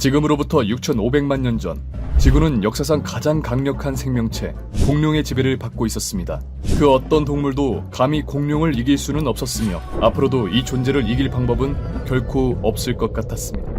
지금으로부터 6,500만 년 전, 지구는 역사상 가장 강력한 생명체, 공룡의 지배를 받고 있었습니다. 그 어떤 동물도 감히 공룡을 이길 수는 없었으며 앞으로도 이 존재를 이길 방법은 결코 없을 것 같았습니다.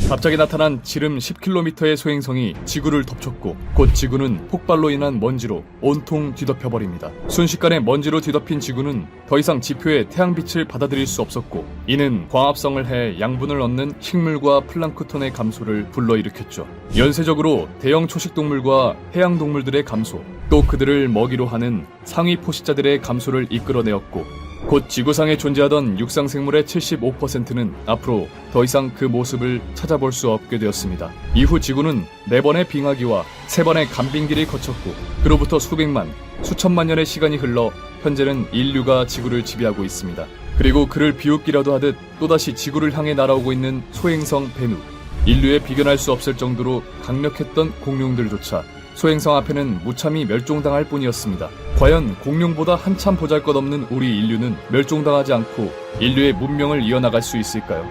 갑자기 나타난 지름 10km의 소행성이 지구를 덮쳤고 곧 지구는 폭발로 인한 먼지로 온통 뒤덮여버립니다. 순식간에 먼지로 뒤덮인 지구는 더 이상 지표의 태양빛을 받아들일 수 없었고 이는 광합성을 해 양분을 얻는 식물과 플랑크톤의 감소를 불러일으켰죠. 연쇄적으로 대형 초식동물과 해양동물들의 감소, 또 그들을 먹이로 하는 상위 포식자들의 감소를 이끌어내었고 곧 지구상에 존재하던 육상생물의 75%는 앞으로 더 이상 그 모습을 찾아볼 수 없게 되었습니다. 이후 지구는 4번의 빙하기와 3번의 간빙기를 거쳤고 그로부터 수백만, 수천만 년의 시간이 흘러 현재는 인류가 지구를 지배하고 있습니다. 그리고 그를 비웃기라도 하듯 또다시 지구를 향해 날아오고 있는 소행성 베누. 인류에 비견할 수 없을 정도로 강력했던 공룡들조차 소행성 앞에는 무참히 멸종당할 뿐이었습니다. 과연 공룡보다 한참 보잘것없는 우리 인류는 멸종당하지 않고 인류의 문명을 이어나갈 수 있을까요?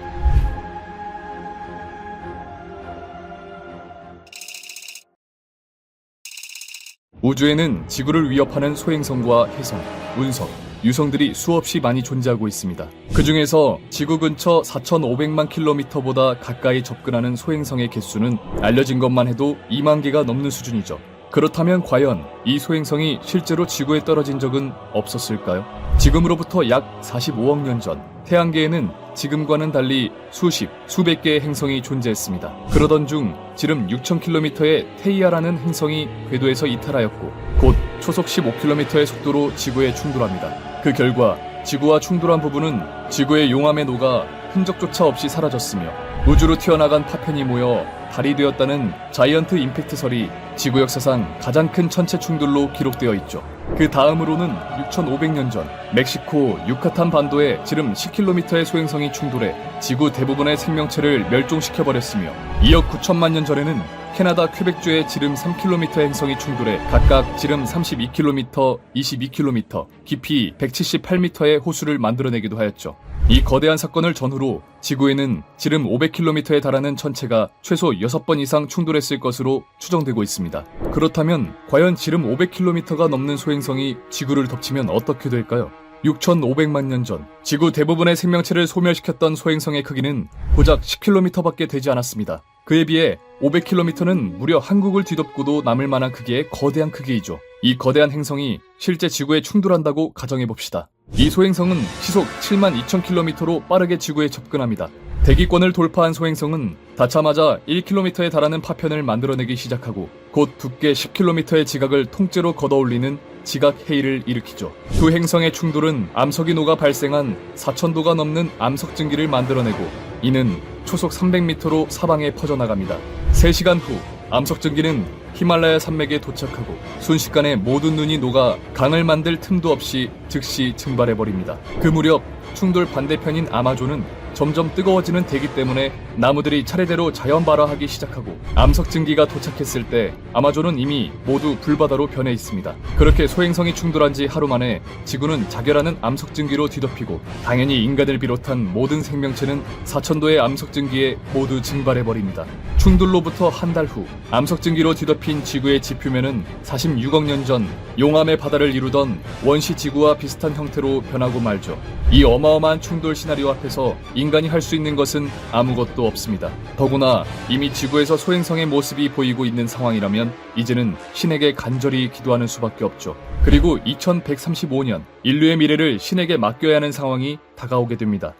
우주에는 지구를 위협하는 소행성과 해성, 운석, 유성들이 수없이 많이 존재하고 있습니다. 그 중에서 지구 근처 4,500만 킬로미터보다 가까이 접근하는 소행성의 개수는 알려진 것만 해도 2만 개가 넘는 수준이죠. 그렇다면 과연 이 소행성이 실제로 지구에 떨어진 적은 없었을까요? 지금으로부터 약 45억 년 전, 태양계에는 지금과는 달리 수십, 수백 개의 행성이 존재했습니다. 그러던 중 지름 6,000km의 테이아라는 행성이 궤도에서 이탈하였고 곧 초속 15km의 속도로 지구에 충돌합니다. 그 결과 지구와 충돌한 부분은 지구의 용암에 녹아 흔적조차 없이 사라졌으며 우주로 튀어나간 파편이 모여 달이 되었다는 자이언트 임팩트설이 지구 역사상 가장 큰 천체 충돌로 기록되어 있죠. 그 다음으로는 6,500년 전 멕시코 유카탄 반도의 지름 10km의 소행성이 충돌해 지구 대부분의 생명체를 멸종시켜버렸으며 2억 9천만 년 전에는 캐나다 퀘벡주의 지름 3km의 행성이 충돌해 각각 지름 32km, 22km, 깊이 178m의 호수를 만들어내기도 하였죠. 이 거대한 사건을 전후로 지구에는 지름 500km에 달하는 천체가 최소 6번 이상 충돌했을 것으로 추정되고 있습니다. 그렇다면 과연 지름 500km가 넘는 소행성이 지구를 덮치면 어떻게 될까요? 6,500만 년 전 지구 대부분의 생명체를 소멸시켰던 소행성의 크기는 고작 10km밖에 되지 않았습니다. 그에 비해 500km는 무려 한국을 뒤덮고도 남을 만한 크기의 거대한 크기이죠. 이 거대한 행성이 실제 지구에 충돌한다고 가정해봅시다. 이 소행성은 시속 72,000km로 빠르게 지구에 접근합니다. 대기권을 돌파한 소행성은 닿자마자 1km에 달하는 파편을 만들어내기 시작하고 곧 두께 10km의 지각을 통째로 걷어올리는 지각 해일을 일으키죠. 두 행성의 충돌은 암석이 녹아 발생한 4,000도가 넘는 암석 증기를 만들어내고 이는 초속 300m로 사방에 퍼져나갑니다. 3시간 후 암석 증기는 히말라야 산맥에 도착하고 순식간에 모든 눈이 녹아 강을 만들 틈도 없이 즉시 증발해버립니다. 그 무렵 충돌 반대편인 아마존은 점점 뜨거워지는 대기 때문에 나무들이 차례대로 자연 발화하기 시작하고 암석 증기가 도착했을 때 아마존은 이미 모두 불바다로 변해 있습니다. 그렇게 소행성이 충돌한 지 하루 만에 지구는 자결하는 암석 증기로 뒤덮이고 당연히 인간을 비롯한 모든 생명체는 4,000도의 암석 증기에 모두 증발해버립니다. 충돌로부터 한 달 후 암석 증기로 뒤덮인 지구의 지표면은 46억 년 전 용암의 바다를 이루던 원시 지구와 비슷한 형태로 변하고 말죠. 이 어마어마한 충돌 시나리오 앞에서 인간이 할 수 있는 것은 아무것도 없습니다. 더구나 이미 지구에서 소행성의 모습이 보이고 있는 상황이라면 이제는 신에게 간절히 기도하는 수밖에 없죠. 그리고 2135년 인류의 미래를 신에게 맡겨야 하는 상황이 다가오게 됩니다.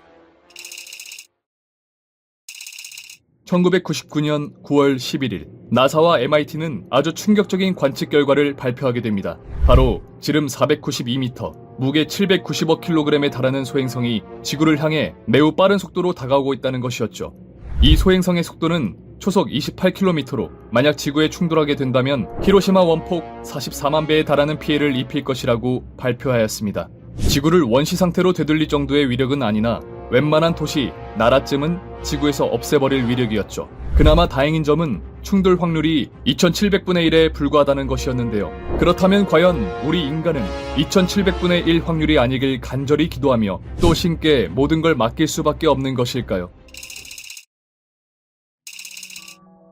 1999년 9월 11일 나사와 MIT는 아주 충격적인 관측 결과를 발표하게 됩니다. 바로 지름 492m, 무게 790kg에 달하는 소행성이 지구를 향해 매우 빠른 속도로 다가오고 있다는 것이었죠. 이 소행성의 속도는 초속 28km로 만약 지구에 충돌하게 된다면 히로시마 원폭 44만 배에 달하는 피해를 입힐 것이라고 발표하였습니다. 지구를 원시 상태로 되돌릴 정도의 위력은 아니나 웬만한 도시, 나라쯤은 지구에서 없애버릴 위력이었죠. 그나마 다행인 점은 충돌 확률이 2700분의 1에 불과하다는 것이었는데요. 그렇다면 과연 우리 인간은 2700분의 1 확률이 아니길 간절히 기도하며 또 신께 모든 걸 맡길 수밖에 없는 것일까요?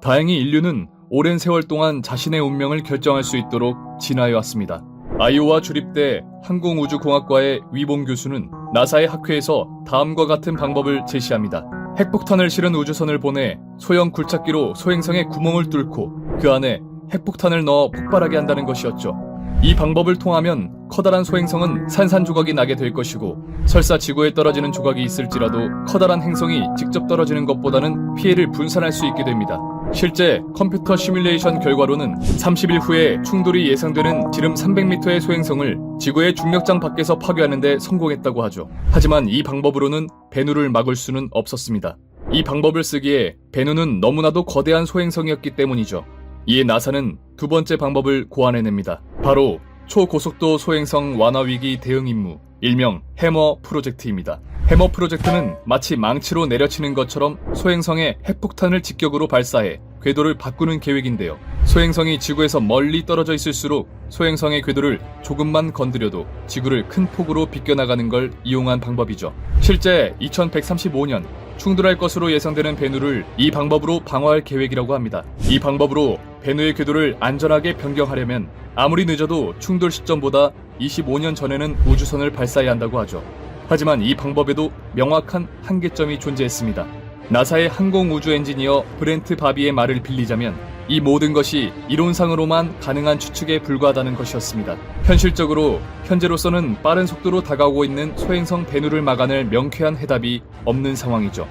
다행히 인류는 오랜 세월 동안 자신의 운명을 결정할 수 있도록 진화해 왔습니다. 아이오와 주립대 항공우주공학과의 위봉 교수는 나사의 학회에서 다음과 같은 방법을 제시합니다. 핵폭탄을 실은 우주선을 보내 소형 굴착기로 소행성에 구멍을 뚫고 그 안에 핵폭탄을 넣어 폭발하게 한다는 것이었죠. 이 방법을 통하면 커다란 소행성은 산산조각이 나게 될 것이고 설사 지구에 떨어지는 조각이 있을지라도 커다란 행성이 직접 떨어지는 것보다는 피해를 분산할 수 있게 됩니다. 실제 컴퓨터 시뮬레이션 결과로는 30일 후에 충돌이 예상되는 지름 300m의 소행성을 지구의 중력장 밖에서 파괴하는 데 성공했다고 하죠. 하지만 이 방법으로는 벤누를 막을 수는 없었습니다. 이 방법을 쓰기에 벤누는 너무나도 거대한 소행성이었기 때문이죠. 이에 나사는 두 번째 방법을 고안해냅니다. 바로 초고속도 소행성 완화 위기 대응 임무, 일명 해머 프로젝트입니다. 해머 프로젝트는 마치 망치로 내려치는 것처럼 소행성에 핵폭탄을 직격으로 발사해 궤도를 바꾸는 계획인데요. 소행성이 지구에서 멀리 떨어져 있을수록 소행성의 궤도를 조금만 건드려도 지구를 큰 폭으로 비껴나가는 걸 이용한 방법이죠. 실제 2135년 충돌할 것으로 예상되는 벤누를 이 방법으로 방어할 계획이라고 합니다. 이 방법으로 벤누의 궤도를 안전하게 변경하려면 아무리 늦어도 충돌 시점보다 25년 전에는 우주선을 발사해야 한다고 하죠. 하지만 이 방법에도 명확한 한계점이 존재했습니다. 나사의 항공우주 엔지니어 브렌트 바비의 말을 빌리자면 이 모든 것이 이론상으로만 가능한 추측에 불과하다는 것이었습니다. 현실적으로 현재로서는 빠른 속도로 다가오고 있는 소행성 벤누를 막아낼 명쾌한 해답이 없는 상황이죠.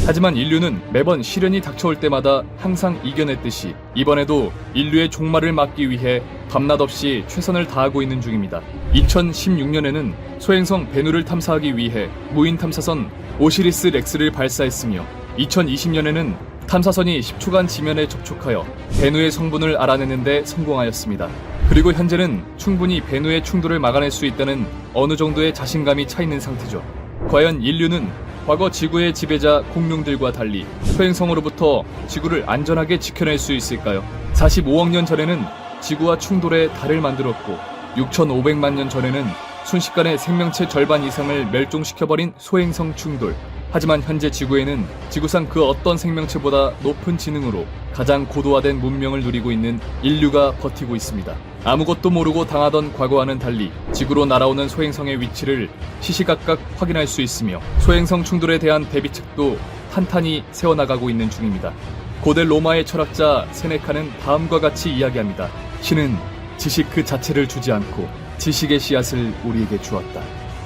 하지만 인류는 매번 시련이 닥쳐올 때마다 항상 이겨냈듯이 이번에도 인류의 종말을 막기 위해 밤낮 없이 최선을 다하고 있는 중입니다. 2016년에는 소행성 벤누를 탐사하기 위해 무인 탐사선 오시리스 렉스를 발사했으며 2020년에는 탐사선이 10초간 지면에 접촉하여 벤누의 성분을 알아내는 데 성공하였습니다. 그리고 현재는 충분히 벤누의 충돌을 막아낼 수 있다는 어느 정도의 자신감이 차 있는 상태죠. 과연 인류는 과거 지구의 지배자 공룡들과 달리 소행성으로부터 지구를 안전하게 지켜낼 수 있을까요? 45억 년 전에는 지구와 충돌해 달을 만들었고 6,500만 년 전에는 순식간에 생명체 절반 이상을 멸종시켜버린 소행성 충돌. 하지만 현재 지구에는 지구상 그 어떤 생명체보다 높은 지능으로 가장 고도화된 문명을 누리고 있는 인류가 버티고 있습니다. 아무것도 모르고 당하던 과거와는 달리 지구로 날아오는 소행성의 위치를 시시각각 확인할 수 있으며 소행성 충돌에 대한 대비책도 탄탄히 세워나가고 있는 중입니다. 고대 로마의 철학자 세네카는 다음과 같이 이야기합니다. 신은 지식 그 자체를 주지 않고 지식의 씨앗을 우리에게 주었다.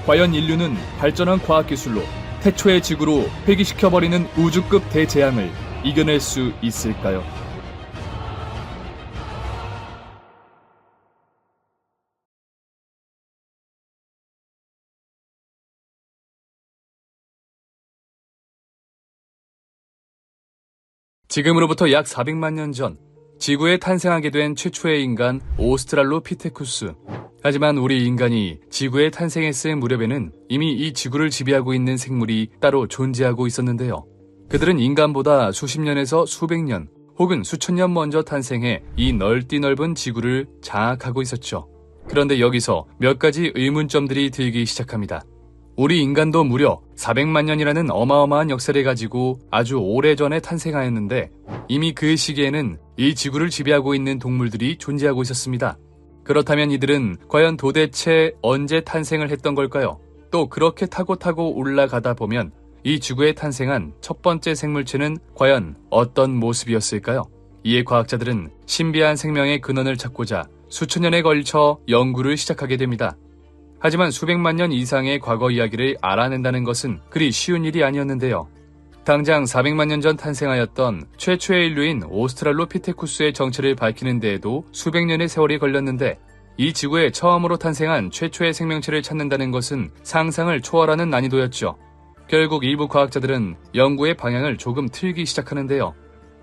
과연 인류는 발전한 과학기술로 태초의 지구로 폐기시켜버리는 우주급 대재앙을 이겨낼 수 있을까요? 지금으로부터 약 400만 년 전 지구에 탄생하게 된 최초의 인간 오스트랄로피테쿠스. 하지만 우리 인간이 지구에 탄생했을 무렵에는 이미 이 지구를 지배하고 있는 생물이 따로 존재하고 있었는데요. 그들은 인간보다 수십 년에서 수백 년 혹은 수천 년 먼저 탄생해 이 넓디 넓은 지구를 장악하고 있었죠. 그런데 여기서 몇 가지 의문점들이 들기 시작합니다. 우리 인간도 무려 400만 년이라는 어마어마한 역사를 가지고 아주 오래전에 탄생하였는데 이미 그 시기에는 이 지구를 지배하고 있는 동물들이 존재하고 있었습니다. 그렇다면 이들은 과연 도대체 언제 탄생을 했던 걸까요? 또 그렇게 타고 올라가다 보면 이 지구에 탄생한 첫 번째 생물체는 과연 어떤 모습이었을까요? 이에 과학자들은 신비한 생명의 근원을 찾고자 수천 년에 걸쳐 연구를 시작하게 됩니다. 하지만 수백만 년 이상의 과거 이야기를 알아낸다는 것은 그리 쉬운 일이 아니었는데요. 당장 400만 년 전 탄생하였던 최초의 인류인 오스트랄로피테쿠스의 정체를 밝히는 데에도 수백 년의 세월이 걸렸는데 이 지구에 처음으로 탄생한 최초의 생명체를 찾는다는 것은 상상을 초월하는 난이도였죠. 결국 일부 과학자들은 연구의 방향을 조금 틀기 시작하는데요.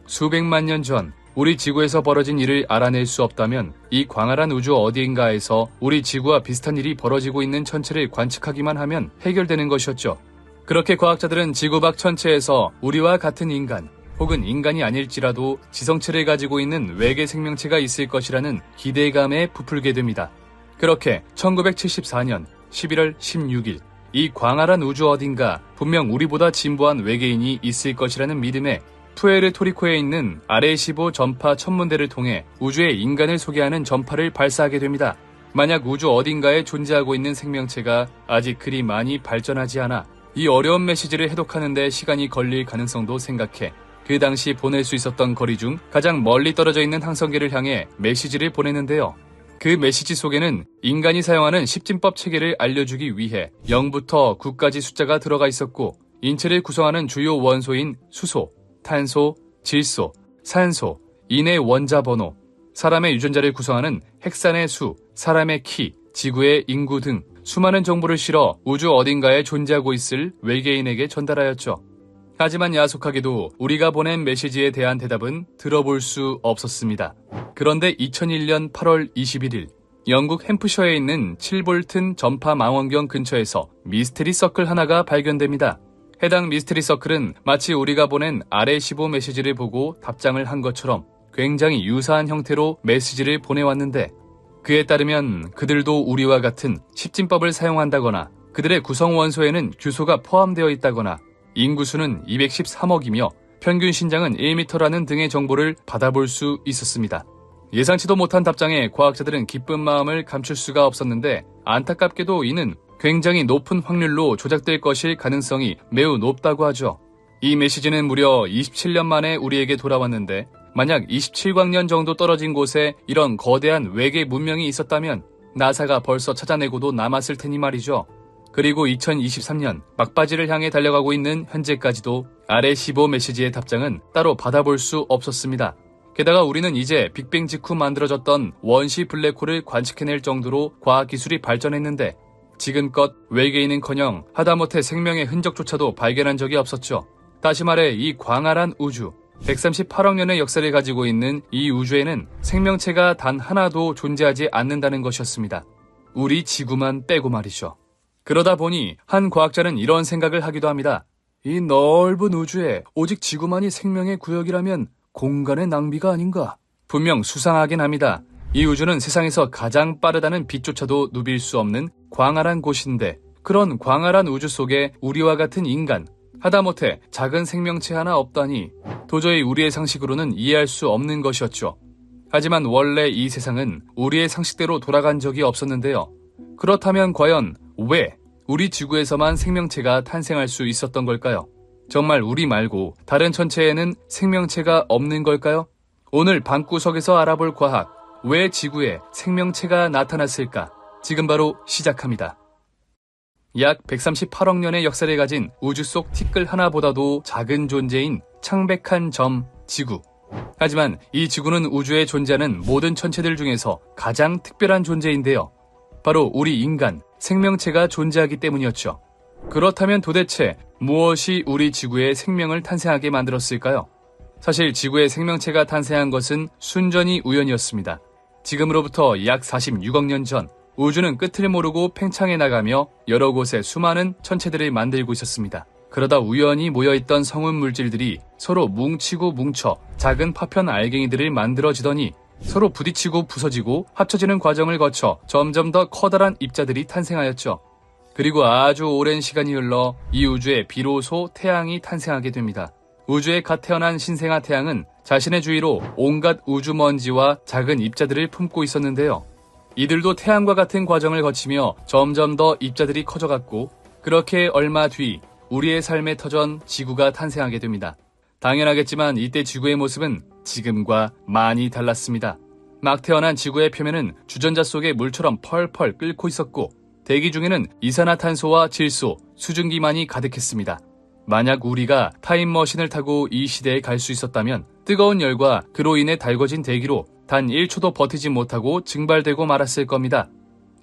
수백만 년 전 우리 지구에서 벌어진 일을 알아낼 수 없다면 이 광활한 우주 어디인가에서 우리 지구와 비슷한 일이 벌어지고 있는 천체를 관측하기만 하면 해결되는 것이었죠. 그렇게 과학자들은 지구 밖 천체에서 우리와 같은 인간, 혹은 인간이 아닐지라도 지성체를 가지고 있는 외계 생명체가 있을 것이라는 기대감에 부풀게 됩니다. 그렇게 1974년 11월 16일 이 광활한 우주 어딘가 분명 우리보다 진보한 외계인이 있을 것이라는 믿음에 푸에르토리코에 있는 아레시보 전파 천문대를 통해 우주에 인간을 소개하는 전파를 발사하게 됩니다. 만약 우주 어딘가에 존재하고 있는 생명체가 아직 그리 많이 발전하지 않아 이 어려운 메시지를 해독하는 데 시간이 걸릴 가능성도 생각해 그 당시 보낼 수 있었던 거리 중 가장 멀리 떨어져 있는 항성계를 향해 메시지를 보내는데요. 그 메시지 속에는 인간이 사용하는 십진법 체계를 알려주기 위해 0부터 9까지 숫자가 들어가 있었고 인체를 구성하는 주요 원소인 수소, 탄소, 질소, 산소, 인의 원자 번호, 사람의 유전자를 구성하는 핵산의 수, 사람의 키, 지구의 인구 등 수많은 정보를 실어 우주 어딘가에 존재하고 있을 외계인에게 전달하였죠. 하지만 야속하게도 우리가 보낸 메시지에 대한 대답은 들어볼 수 없었습니다. 그런데 2001년 8월 21일 영국 햄프셔에 있는 7볼튼 전파 망원경 근처에서 미스테리 서클 하나가 발견됩니다. 해당 미스테리 서클은 마치 우리가 보낸 아레15 메시지를 보고 답장을 한 것처럼 굉장히 유사한 형태로 메시지를 보내왔는데 그에 따르면 그들도 우리와 같은 십진법을 사용한다거나 그들의 구성 원소에는 규소가 포함되어 있다거나 인구수는 213억이며 평균 신장은 1m라는 등의 정보를 받아볼 수 있었습니다. 예상치도 못한 답장에 과학자들은 기쁜 마음을 감출 수가 없었는데 안타깝게도 이는 굉장히 높은 확률로 조작될 것일 가능성이 매우 높다고 하죠. 이 메시지는 무려 27년 만에 우리에게 돌아왔는데 만약 27광년 정도 떨어진 곳에 이런 거대한 외계 문명이 있었다면 나사가 벌써 찾아내고도 남았을 테니 말이죠. 그리고 2023년 막바지를 향해 달려가고 있는 현재까지도 아레15 메시지의 답장은 따로 받아볼 수 없었습니다. 게다가 우리는 이제 빅뱅 직후 만들어졌던 원시 블랙홀을 관측해낼 정도로 과학기술이 발전했는데 지금껏 외계인은커녕 하다못해 생명의 흔적조차도 발견한 적이 없었죠. 다시 말해 이 광활한 우주, 138억 년의 역사를 가지고 있는 이 우주에는 생명체가 단 하나도 존재하지 않는다는 것이었습니다. 우리 지구만 빼고 말이죠. 그러다 보니 한 과학자는 이런 생각을 하기도 합니다. 이 넓은 우주에 오직 지구만이 생명의 구역이라면 공간의 낭비가 아닌가? 분명 수상하긴 합니다. 이 우주는 세상에서 가장 빠르다는 빛조차도 누빌 수 없는 광활한 곳인데 그런 광활한 우주 속에 우리와 같은 인간, 하다못해 작은 생명체 하나 없다니 도저히 우리의 상식으로는 이해할 수 없는 것이었죠. 하지만 원래 이 세상은 우리의 상식대로 돌아간 적이 없었는데요. 그렇다면 과연 왜 우리 지구에서만 생명체가 탄생할 수 있었던 걸까요? 정말 우리 말고 다른 천체에는 생명체가 없는 걸까요? 오늘 방구석에서 알아볼 과학, 왜 지구에 생명체가 나타났을까? 지금 바로 시작합니다. 약 138억 년의 역사를 가진 우주 속 티끌 하나보다도 작은 존재인 창백한 점, 지구. 하지만 이 지구는 우주에 존재하는 모든 천체들 중에서 가장 특별한 존재인데요. 바로 우리 인간, 생명체가 존재하기 때문이었죠. 그렇다면 도대체 무엇이 우리 지구에 생명을 탄생하게 만들었을까요? 사실 지구에 생명체가 탄생한 것은 순전히 우연이었습니다. 지금으로부터 약 46억 년 전, 우주는 끝을 모르고 팽창해 나가며 여러 곳에 수많은 천체들을 만들고 있었습니다. 그러다 우연히 모여있던 성운 물질들이 서로 뭉치고 뭉쳐 작은 파편 알갱이들을 만들어지더니 서로 부딪히고 부서지고 합쳐지는 과정을 거쳐 점점 더 커다란 입자들이 탄생하였죠. 그리고 아주 오랜 시간이 흘러 이 우주에 비로소 태양이 탄생하게 됩니다. 우주에 갓 태어난 신생아 태양은 자신의 주위로 온갖 우주먼지와 작은 입자들을 품고 있었는데요. 이들도 태양과 같은 과정을 거치며 점점 더 입자들이 커져갔고 그렇게 얼마 뒤 우리의 삶의 터전 지구가 탄생하게 됩니다. 당연하겠지만 이때 지구의 모습은 지금과 많이 달랐습니다. 막 태어난 지구의 표면은 주전자 속에 물처럼 펄펄 끓고 있었고 대기 중에는 이산화탄소와 질소, 수증기만이 가득했습니다. 만약 우리가 타임머신을 타고 이 시대에 갈 수 있었다면 뜨거운 열과 그로 인해 달궈진 대기로 단 1초도 버티지 못하고 증발되고 말았을 겁니다.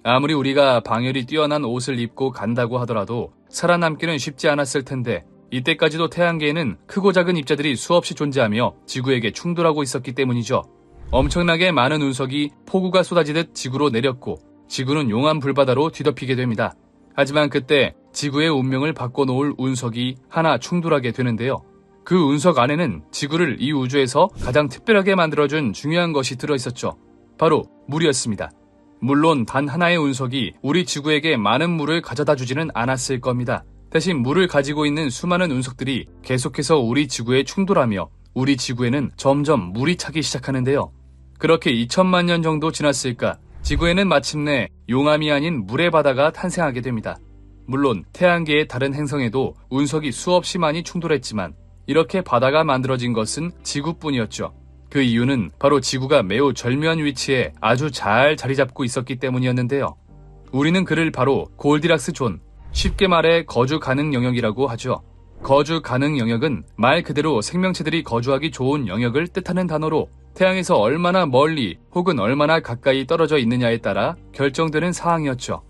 아무리 우리가 방열이 뛰어난 옷을 입고 간다고 하더라도 살아남기는 쉽지 않았을 텐데 이때까지도 태양계에는 크고 작은 입자들이 수없이 존재하며 지구에게 충돌하고 있었기 때문이죠. 엄청나게 많은 운석이 폭우가 쏟아지듯 지구로 내렸고 지구는 용암 불바다로 뒤덮이게 됩니다. 하지만 그때 지구의 운명을 바꿔놓을 운석이 하나 충돌하게 되는데요. 그 운석 안에는 지구를 이 우주에서 가장 특별하게 만들어준 중요한 것이 들어있었죠. 바로 물이었습니다. 물론 단 하나의 운석이 우리 지구에게 많은 물을 가져다 주지는 않았을 겁니다. 대신 물을 가지고 있는 수많은 운석들이 계속해서 우리 지구에 충돌하며 우리 지구에는 점점 물이 차기 시작하는데요. 그렇게 2000만 년 정도 지났을까, 지구에는 마침내 용암이 아닌 물의 바다가 탄생하게 됩니다. 물론 태양계의 다른 행성에도 운석이 수없이 많이 충돌했지만 이렇게 바다가 만들어진 것은 지구뿐이었죠. 그 이유는 바로 지구가 매우 절묘한 위치에 아주 잘 자리 잡고 있었기 때문이었는데요. 우리는 그를 바로 골디락스 존, 쉽게 말해 거주 가능 영역이라고 하죠. 거주 가능 영역은 말 그대로 생명체들이 거주하기 좋은 영역을 뜻하는 단어로 태양에서 얼마나 멀리 혹은 얼마나 가까이 떨어져 있느냐에 따라 결정되는 사항이었죠.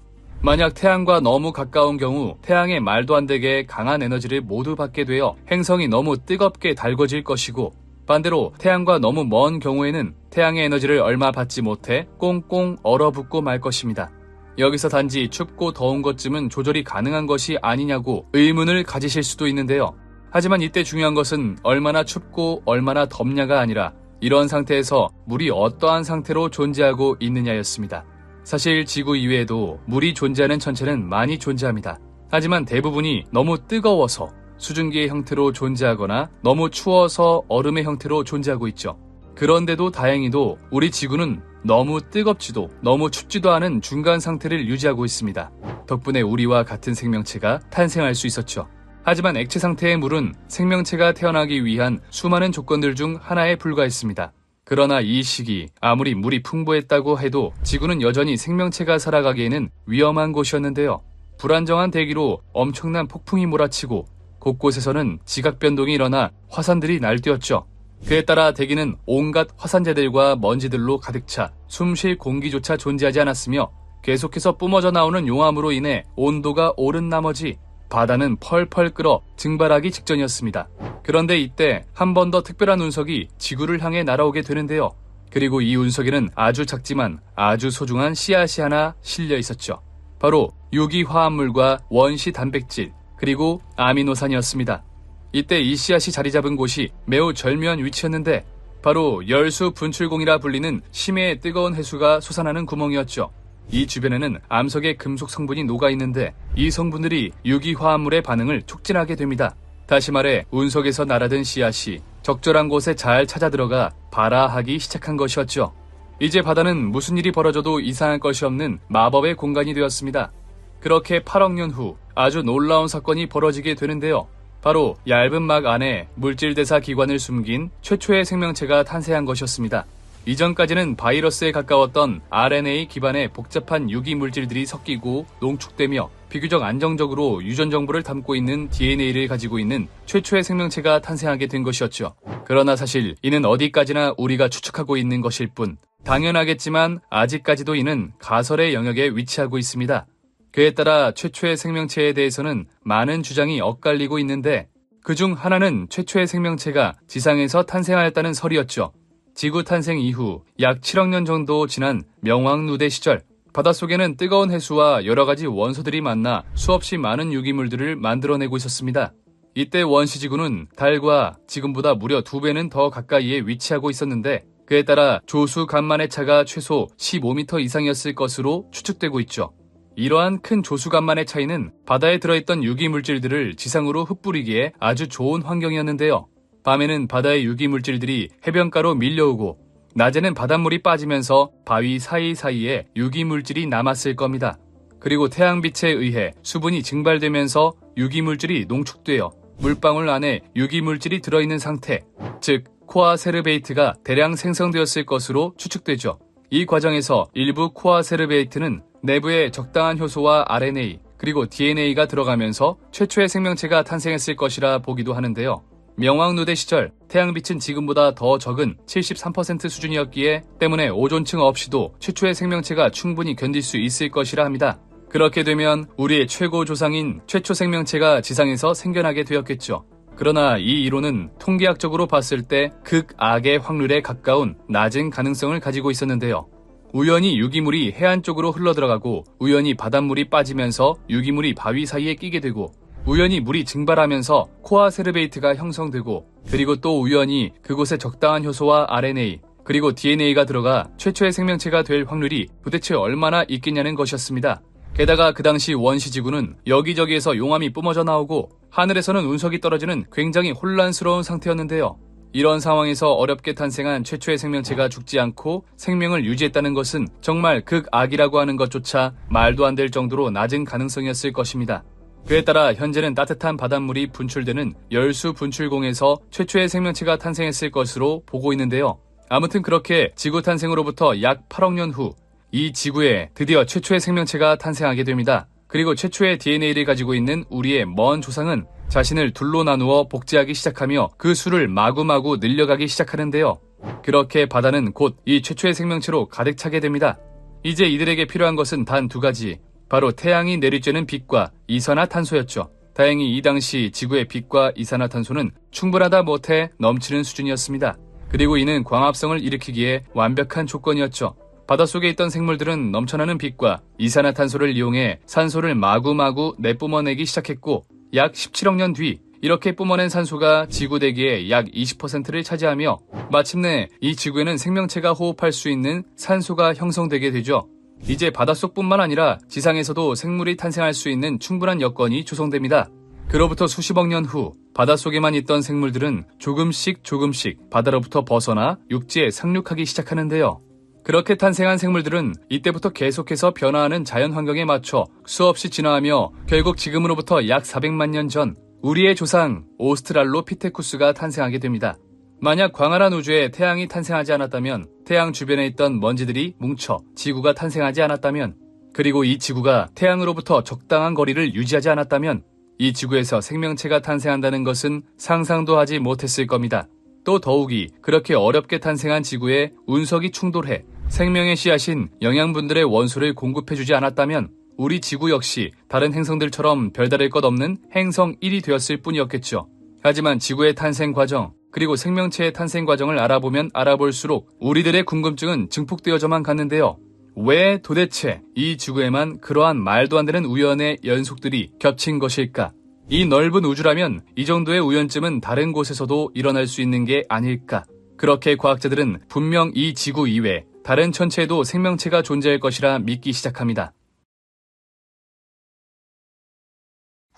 만약 태양과 너무 가까운 경우 태양의 말도 안 되게 강한 에너지를 모두 받게 되어 행성이 너무 뜨겁게 달궈질 것이고, 반대로 태양과 너무 먼 경우에는 태양의 에너지를 얼마 받지 못해 꽁꽁 얼어붙고 말 것입니다. 여기서 단지 춥고 더운 것쯤은 조절이 가능한 것이 아니냐고 의문을 가지실 수도 있는데요. 하지만 이때 중요한 것은 얼마나 춥고 얼마나 덥냐가 아니라 이런 상태에서 물이 어떠한 상태로 존재하고 있느냐였습니다. 사실 지구 이외에도 물이 존재하는 천체는 많이 존재합니다. 하지만 대부분이 너무 뜨거워서 수증기의 형태로 존재하거나 너무 추워서 얼음의 형태로 존재하고 있죠. 그런데도 다행히도 우리 지구는 너무 뜨겁지도 너무 춥지도 않은 중간 상태를 유지하고 있습니다. 덕분에 우리와 같은 생명체가 탄생할 수 있었죠. 하지만 액체 상태의 물은 생명체가 태어나기 위한 수많은 조건들 중 하나에 불과했습니다. 그러나 이 시기 아무리 물이 풍부했다고 해도 지구는 여전히 생명체가 살아가기에는 위험한 곳이었는데요. 불안정한 대기로 엄청난 폭풍이 몰아치고 곳곳에서는 지각 변동이 일어나 화산들이 날뛰었죠. 그에 따라 대기는 온갖 화산재들과 먼지들로 가득 차 숨 쉴 공기조차 존재하지 않았으며 계속해서 뿜어져 나오는 용암으로 인해 온도가 오른 나머지 바다는 펄펄 끓어 증발하기 직전이었습니다. 그런데 이때 한 번 더 특별한 운석이 지구를 향해 날아오게 되는데요. 그리고 이 운석에는 아주 작지만 아주 소중한 씨앗이 하나 실려 있었죠. 바로 유기화합물과 원시 단백질, 그리고 아미노산이었습니다. 이때 이 씨앗이 자리 잡은 곳이 매우 절묘한 위치였는데 바로 열수 분출공이라 불리는 심해의 뜨거운 해수가 솟아나는 구멍이었죠. 이 주변에는 암석의 금속 성분이 녹아있는데 이 성분들이 유기화합물의 반응을 촉진하게 됩니다. 다시 말해 운석에서 날아든 씨앗이 적절한 곳에 잘 찾아들어가 발아하기 시작한 것이었죠. 이제 바다는 무슨 일이 벌어져도 이상할 것이 없는 마법의 공간이 되었습니다. 그렇게 8억 년 후 아주 놀라운 사건이 벌어지게 되는데요. 바로 얇은 막 안에 물질대사 기관을 숨긴 최초의 생명체가 탄생한 것이었습니다. 이전까지는 바이러스에 가까웠던 RNA 기반의 복잡한 유기물질들이 섞이고 농축되며 비교적 안정적으로 유전 정보를 담고 있는 DNA를 가지고 있는 최초의 생명체가 탄생하게 된 것이었죠. 그러나 사실 이는 어디까지나 우리가 추측하고 있는 것일 뿐, 당연하겠지만 아직까지도 이는 가설의 영역에 위치하고 있습니다. 그에 따라 최초의 생명체에 대해서는 많은 주장이 엇갈리고 있는데 그중 하나는 최초의 생명체가 지상에서 탄생하였다는 설이었죠. 지구 탄생 이후 약 7억 년 정도 지난 명왕누대 시절, 바닷속에는 뜨거운 해수와 여러 가지 원소들이 만나 수없이 많은 유기물들을 만들어내고 있었습니다. 이때 원시지구는 달과 지금보다 무려 2배는 더 가까이에 위치하고 있었는데 그에 따라 조수 간만의 차가 최소 15m 이상이었을 것으로 추측되고 있죠. 이러한 큰 조수간만의 차이는 바다에 들어있던 유기물질들을 지상으로 흩뿌리기에 아주 좋은 환경이었는데요. 밤에는 바다의 유기물질들이 해변가로 밀려오고 낮에는 바닷물이 빠지면서 바위 사이사이에 유기물질이 남았을 겁니다. 그리고 태양빛에 의해 수분이 증발되면서 유기물질이 농축되어 물방울 안에 유기물질이 들어있는 상태, 즉 코아세르베이트가 대량 생성되었을 것으로 추측되죠. 이 과정에서 일부 코아세르베이트는 내부에 적당한 효소와 RNA 그리고 DNA가 들어가면서 최초의 생명체가 탄생했을 것이라 보기도 하는데요. 명왕누대 시절 태양빛은 지금보다 더 적은 73% 수준이었기에 때문에 오존층 없이도 최초의 생명체가 충분히 견딜 수 있을 것이라 합니다. 그렇게 되면 우리의 최고 조상인 최초 생명체가 지상에서 생겨나게 되었겠죠. 그러나 이 이론은 통계학적으로 봤을 때 극악의 확률에 가까운 낮은 가능성을 가지고 있었는데요. 우연히 유기물이 해안 쪽으로 흘러들어가고 우연히 바닷물이 빠지면서 유기물이 바위 사이에 끼게 되고 우연히 물이 증발하면서 코아 세르베이트가 형성되고, 그리고 또 우연히 그곳에 적당한 효소와 RNA, 그리고 DNA가 들어가 최초의 생명체가 될 확률이 도대체 얼마나 있겠냐는 것이었습니다. 게다가 그 당시 원시지구는 여기저기에서 용암이 뿜어져 나오고 하늘에서는 운석이 떨어지는 굉장히 혼란스러운 상태였는데요. 이런 상황에서 어렵게 탄생한 최초의 생명체가 죽지 않고 생명을 유지했다는 것은 정말 극악이라고 하는 것조차 말도 안 될 정도로 낮은 가능성이었을 것입니다. 그에 따라 현재는 따뜻한 바닷물이 분출되는 열수 분출공에서 최초의 생명체가 탄생했을 것으로 보고 있는데요. 아무튼 그렇게 지구 탄생으로부터 약 8억 년 후 이 지구에 드디어 최초의 생명체가 탄생하게 됩니다. 그리고 최초의 DNA를 가지고 있는 우리의 먼 조상은 자신을 둘로 나누어 복제하기 시작하며 그 수를 마구마구 늘려가기 시작하는데요. 그렇게 바다는 곧 이 최초의 생명체로 가득 차게 됩니다. 이제 이들에게 필요한 것은 단 두 가지, 바로 태양이 내리쬐는 빛과 이산화탄소였죠. 다행히 이 당시 지구의 빛과 이산화탄소는 충분하다 못해 넘치는 수준이었습니다. 그리고 이는 광합성을 일으키기에 완벽한 조건이었죠. 바닷속에 있던 생물들은 넘쳐나는 빛과 이산화탄소를 이용해 산소를 마구마구 내뿜어내기 시작했고, 약 17억 년 뒤 이렇게 뿜어낸 산소가 지구 대기의 약 20%를 차지하며 마침내 이 지구에는 생명체가 호흡할 수 있는 산소가 형성되게 되죠. 이제 바닷속뿐만 아니라 지상에서도 생물이 탄생할 수 있는 충분한 여건이 조성됩니다. 그로부터 수십억 년 후 바닷속에만 있던 생물들은 조금씩 바다로부터 벗어나 육지에 상륙하기 시작하는데요. 그렇게 탄생한 생물들은 이때부터 계속해서 변화하는 자연환경에 맞춰 수없이 진화하며 결국 지금으로부터 약 400만 년 전 우리의 조상 오스트랄로피테쿠스가 탄생하게 됩니다. 만약 광활한 우주에 태양이 탄생하지 않았다면, 태양 주변에 있던 먼지들이 뭉쳐 지구가 탄생하지 않았다면, 그리고 이 지구가 태양으로부터 적당한 거리를 유지하지 않았다면 이 지구에서 생명체가 탄생한다는 것은 상상도 하지 못했을 겁니다. 또 더욱이 그렇게 어렵게 탄생한 지구에 운석이 충돌해 생명의 씨앗인 영양분들의 원소를 공급해주지 않았다면 우리 지구 역시 다른 행성들처럼 별다를 것 없는 행성 1이 되었을 뿐이었겠죠. 하지만 지구의 탄생 과정, 그리고 생명체의 탄생 과정을 알아보면 알아볼수록 우리들의 궁금증은 증폭되어져만 갔는데요. 왜 도대체 이 지구에만 그러한 말도 안 되는 우연의 연속들이 겹친 것일까? 이 넓은 우주라면 이 정도의 우연쯤은 다른 곳에서도 일어날 수 있는 게 아닐까? 그렇게 과학자들은 분명 이 지구 이외 다른 천체에도 생명체가 존재할 것이라 믿기 시작합니다.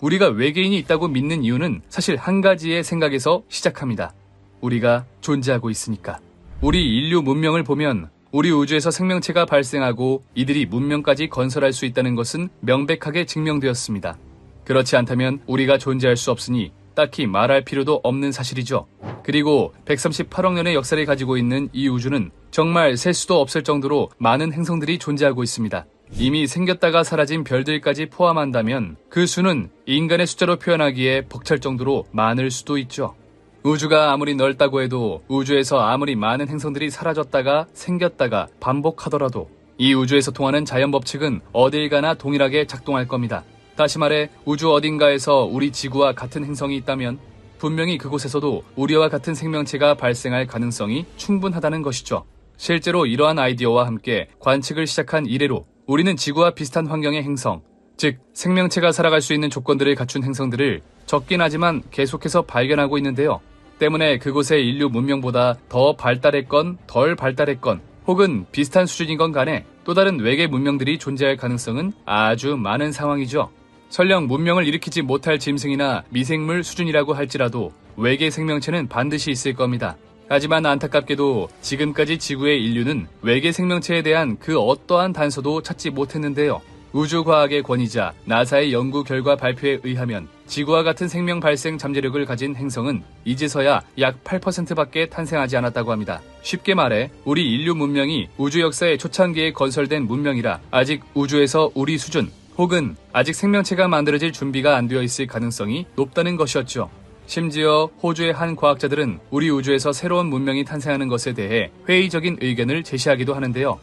우리가 외계인이 있다고 믿는 이유는 사실 한 가지의 생각에서 시작합니다. 우리가 존재하고 있으니까. 우리 인류 문명을 보면 우리 우주에서 생명체가 발생하고 이들이 문명까지 건설할 수 있다는 것은 명백하게 증명되었습니다. 그렇지 않다면 우리가 존재할 수 없으니 딱히 말할 필요도 없는 사실이죠. 그리고 138억 년의 역사를 가지고 있는 이 우주는 정말 셀 수도 없을 정도로 많은 행성들이 존재하고 있습니다. 이미 생겼다가 사라진 별들까지 포함한다면 그 수는 인간의 숫자로 표현하기에 벅찰 정도로 많을 수도 있죠. 우주가 아무리 넓다고 해도 우주에서 아무리 많은 행성들이 사라졌다가 생겼다가 반복하더라도 이 우주에서 통하는 자연 법칙은 어딜 가나 동일하게 작동할 겁니다. 다시 말해 우주 어딘가에서 우리 지구와 같은 행성이 있다면 분명히 그곳에서도 우리와 같은 생명체가 발생할 가능성이 충분하다는 것이죠. 실제로 이러한 아이디어와 함께 관측을 시작한 이래로 우리는 지구와 비슷한 환경의 행성, 즉 생명체가 살아갈 수 있는 조건들을 갖춘 행성들을 적긴 하지만 계속해서 발견하고 있는데요. 때문에 그곳의 인류 문명보다 더 발달했건 덜 발달했건 혹은 비슷한 수준인 건 간에 또 다른 외계 문명들이 존재할 가능성은 아주 많은 상황이죠. 설령 문명을 일으키지 못할 짐승이나 미생물 수준이라고 할지라도 외계 생명체는 반드시 있을 겁니다. 하지만 안타깝게도 지금까지 지구의 인류는 외계 생명체에 대한 그 어떠한 단서도 찾지 못했는데요. 우주과학의 권위자 나사의 연구 결과 발표에 의하면 지구와 같은 생명 발생 잠재력을 가진 행성은 이제서야 약 8%밖에 탄생하지 않았다고 합니다. 쉽게 말해 우리 인류 문명이 우주 역사의 초창기에 건설된 문명이라 아직 우주에서 우리 수준 혹은 아직 생명체가 만들어질 준비가 안 되어 있을 가능성이 높다는 것이었죠. 심지어 호주의 한 과학자들은 우리 우주에서 새로운 문명이 탄생하는 것에 대해 회의적인 의견을 제시하기도 하는데요.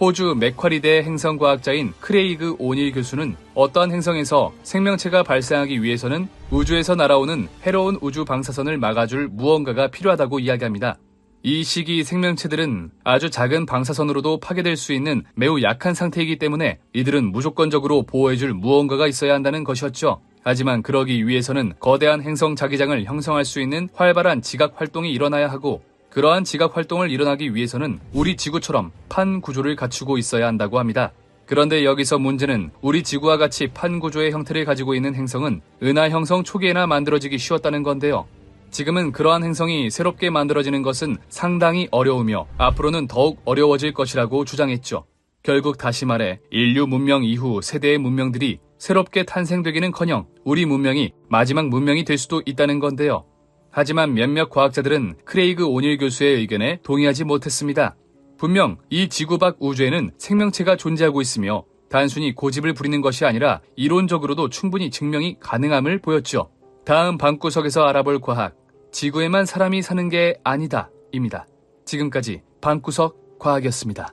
호주 맥쿼리대 행성과학자인 크레이그 오닐 교수는 어떠한 행성에서 생명체가 발생하기 위해서는 우주에서 날아오는 해로운 우주 방사선을 막아줄 무언가가 필요하다고 이야기합니다. 이 시기 생명체들은 아주 작은 방사선으로도 파괴될 수 있는 매우 약한 상태이기 때문에 이들은 무조건적으로 보호해줄 무언가가 있어야 한다는 것이었죠. 하지만 그러기 위해서는 거대한 행성 자기장을 형성할 수 있는 활발한 지각 활동이 일어나야 하고, 그러한 지각 활동을 일어나기 위해서는 우리 지구처럼 판 구조를 갖추고 있어야 한다고 합니다. 그런데 여기서 문제는 우리 지구와 같이 판 구조의 형태를 가지고 있는 행성은 은하 형성 초기에나 만들어지기 쉬웠다는 건데요. 지금은 그러한 행성이 새롭게 만들어지는 것은 상당히 어려우며 앞으로는 더욱 어려워질 것이라고 주장했죠. 결국 다시 말해 인류 문명 이후 세대의 문명들이 새롭게 탄생되기는커녕 우리 문명이 마지막 문명이 될 수도 있다는 건데요. 하지만 몇몇 과학자들은 크레이그 오닐 교수의 의견에 동의하지 못했습니다. 분명 이 지구 밖 우주에는 생명체가 존재하고 있으며 단순히 고집을 부리는 것이 아니라 이론적으로도 충분히 증명이 가능함을 보였죠. 다음 방구석에서 알아볼 과학, 지구에만 사람이 사는 게 아니다 입니다. 지금까지 방구석 과학이었습니다.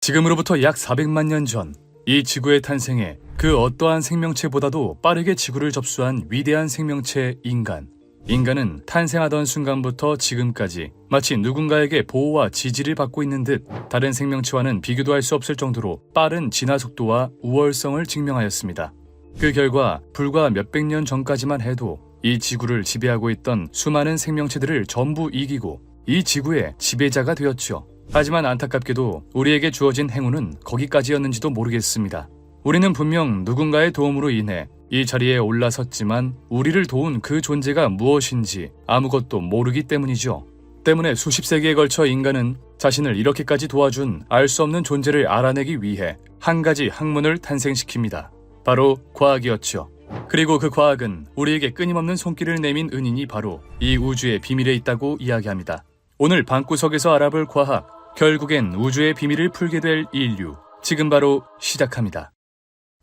지금으로부터 약 400만 년 전, 이 지구의 탄생에 그 어떠한 생명체보다도 빠르게 지구를 접수한 위대한 생명체 인간. 인간은 탄생하던 순간부터 지금까지 마치 누군가에게 보호와 지지를 받고 있는 듯 다른 생명체와는 비교도 할 수 없을 정도로 빠른 진화 속도와 우월성을 증명하였습니다. 그 결과 불과 몇백 년 전까지만 해도 이 지구를 지배하고 있던 수많은 생명체들을 전부 이기고 이 지구의 지배자가 되었죠. 하지만 안타깝게도 우리에게 주어진 행운은 거기까지였는지도 모르겠습니다. 우리는 분명 누군가의 도움으로 인해 이 자리에 올라섰지만 우리를 도운 그 존재가 무엇인지 아무것도 모르기 때문이죠. 때문에 수십 세기에 걸쳐 인간은 자신을 이렇게까지 도와준 알 수 없는 존재를 알아내기 위해 한 가지 학문을 탄생시킵니다. 바로 과학이었죠. 그리고 그 과학은 우리에게 끊임없는 손길을 내민 은인이 바로 이 우주의 비밀에 있다고 이야기합니다. 오늘 방구석에서 알아볼 과학, 결국엔 우주의 비밀을 풀게 될 인류, 지금 바로 시작합니다.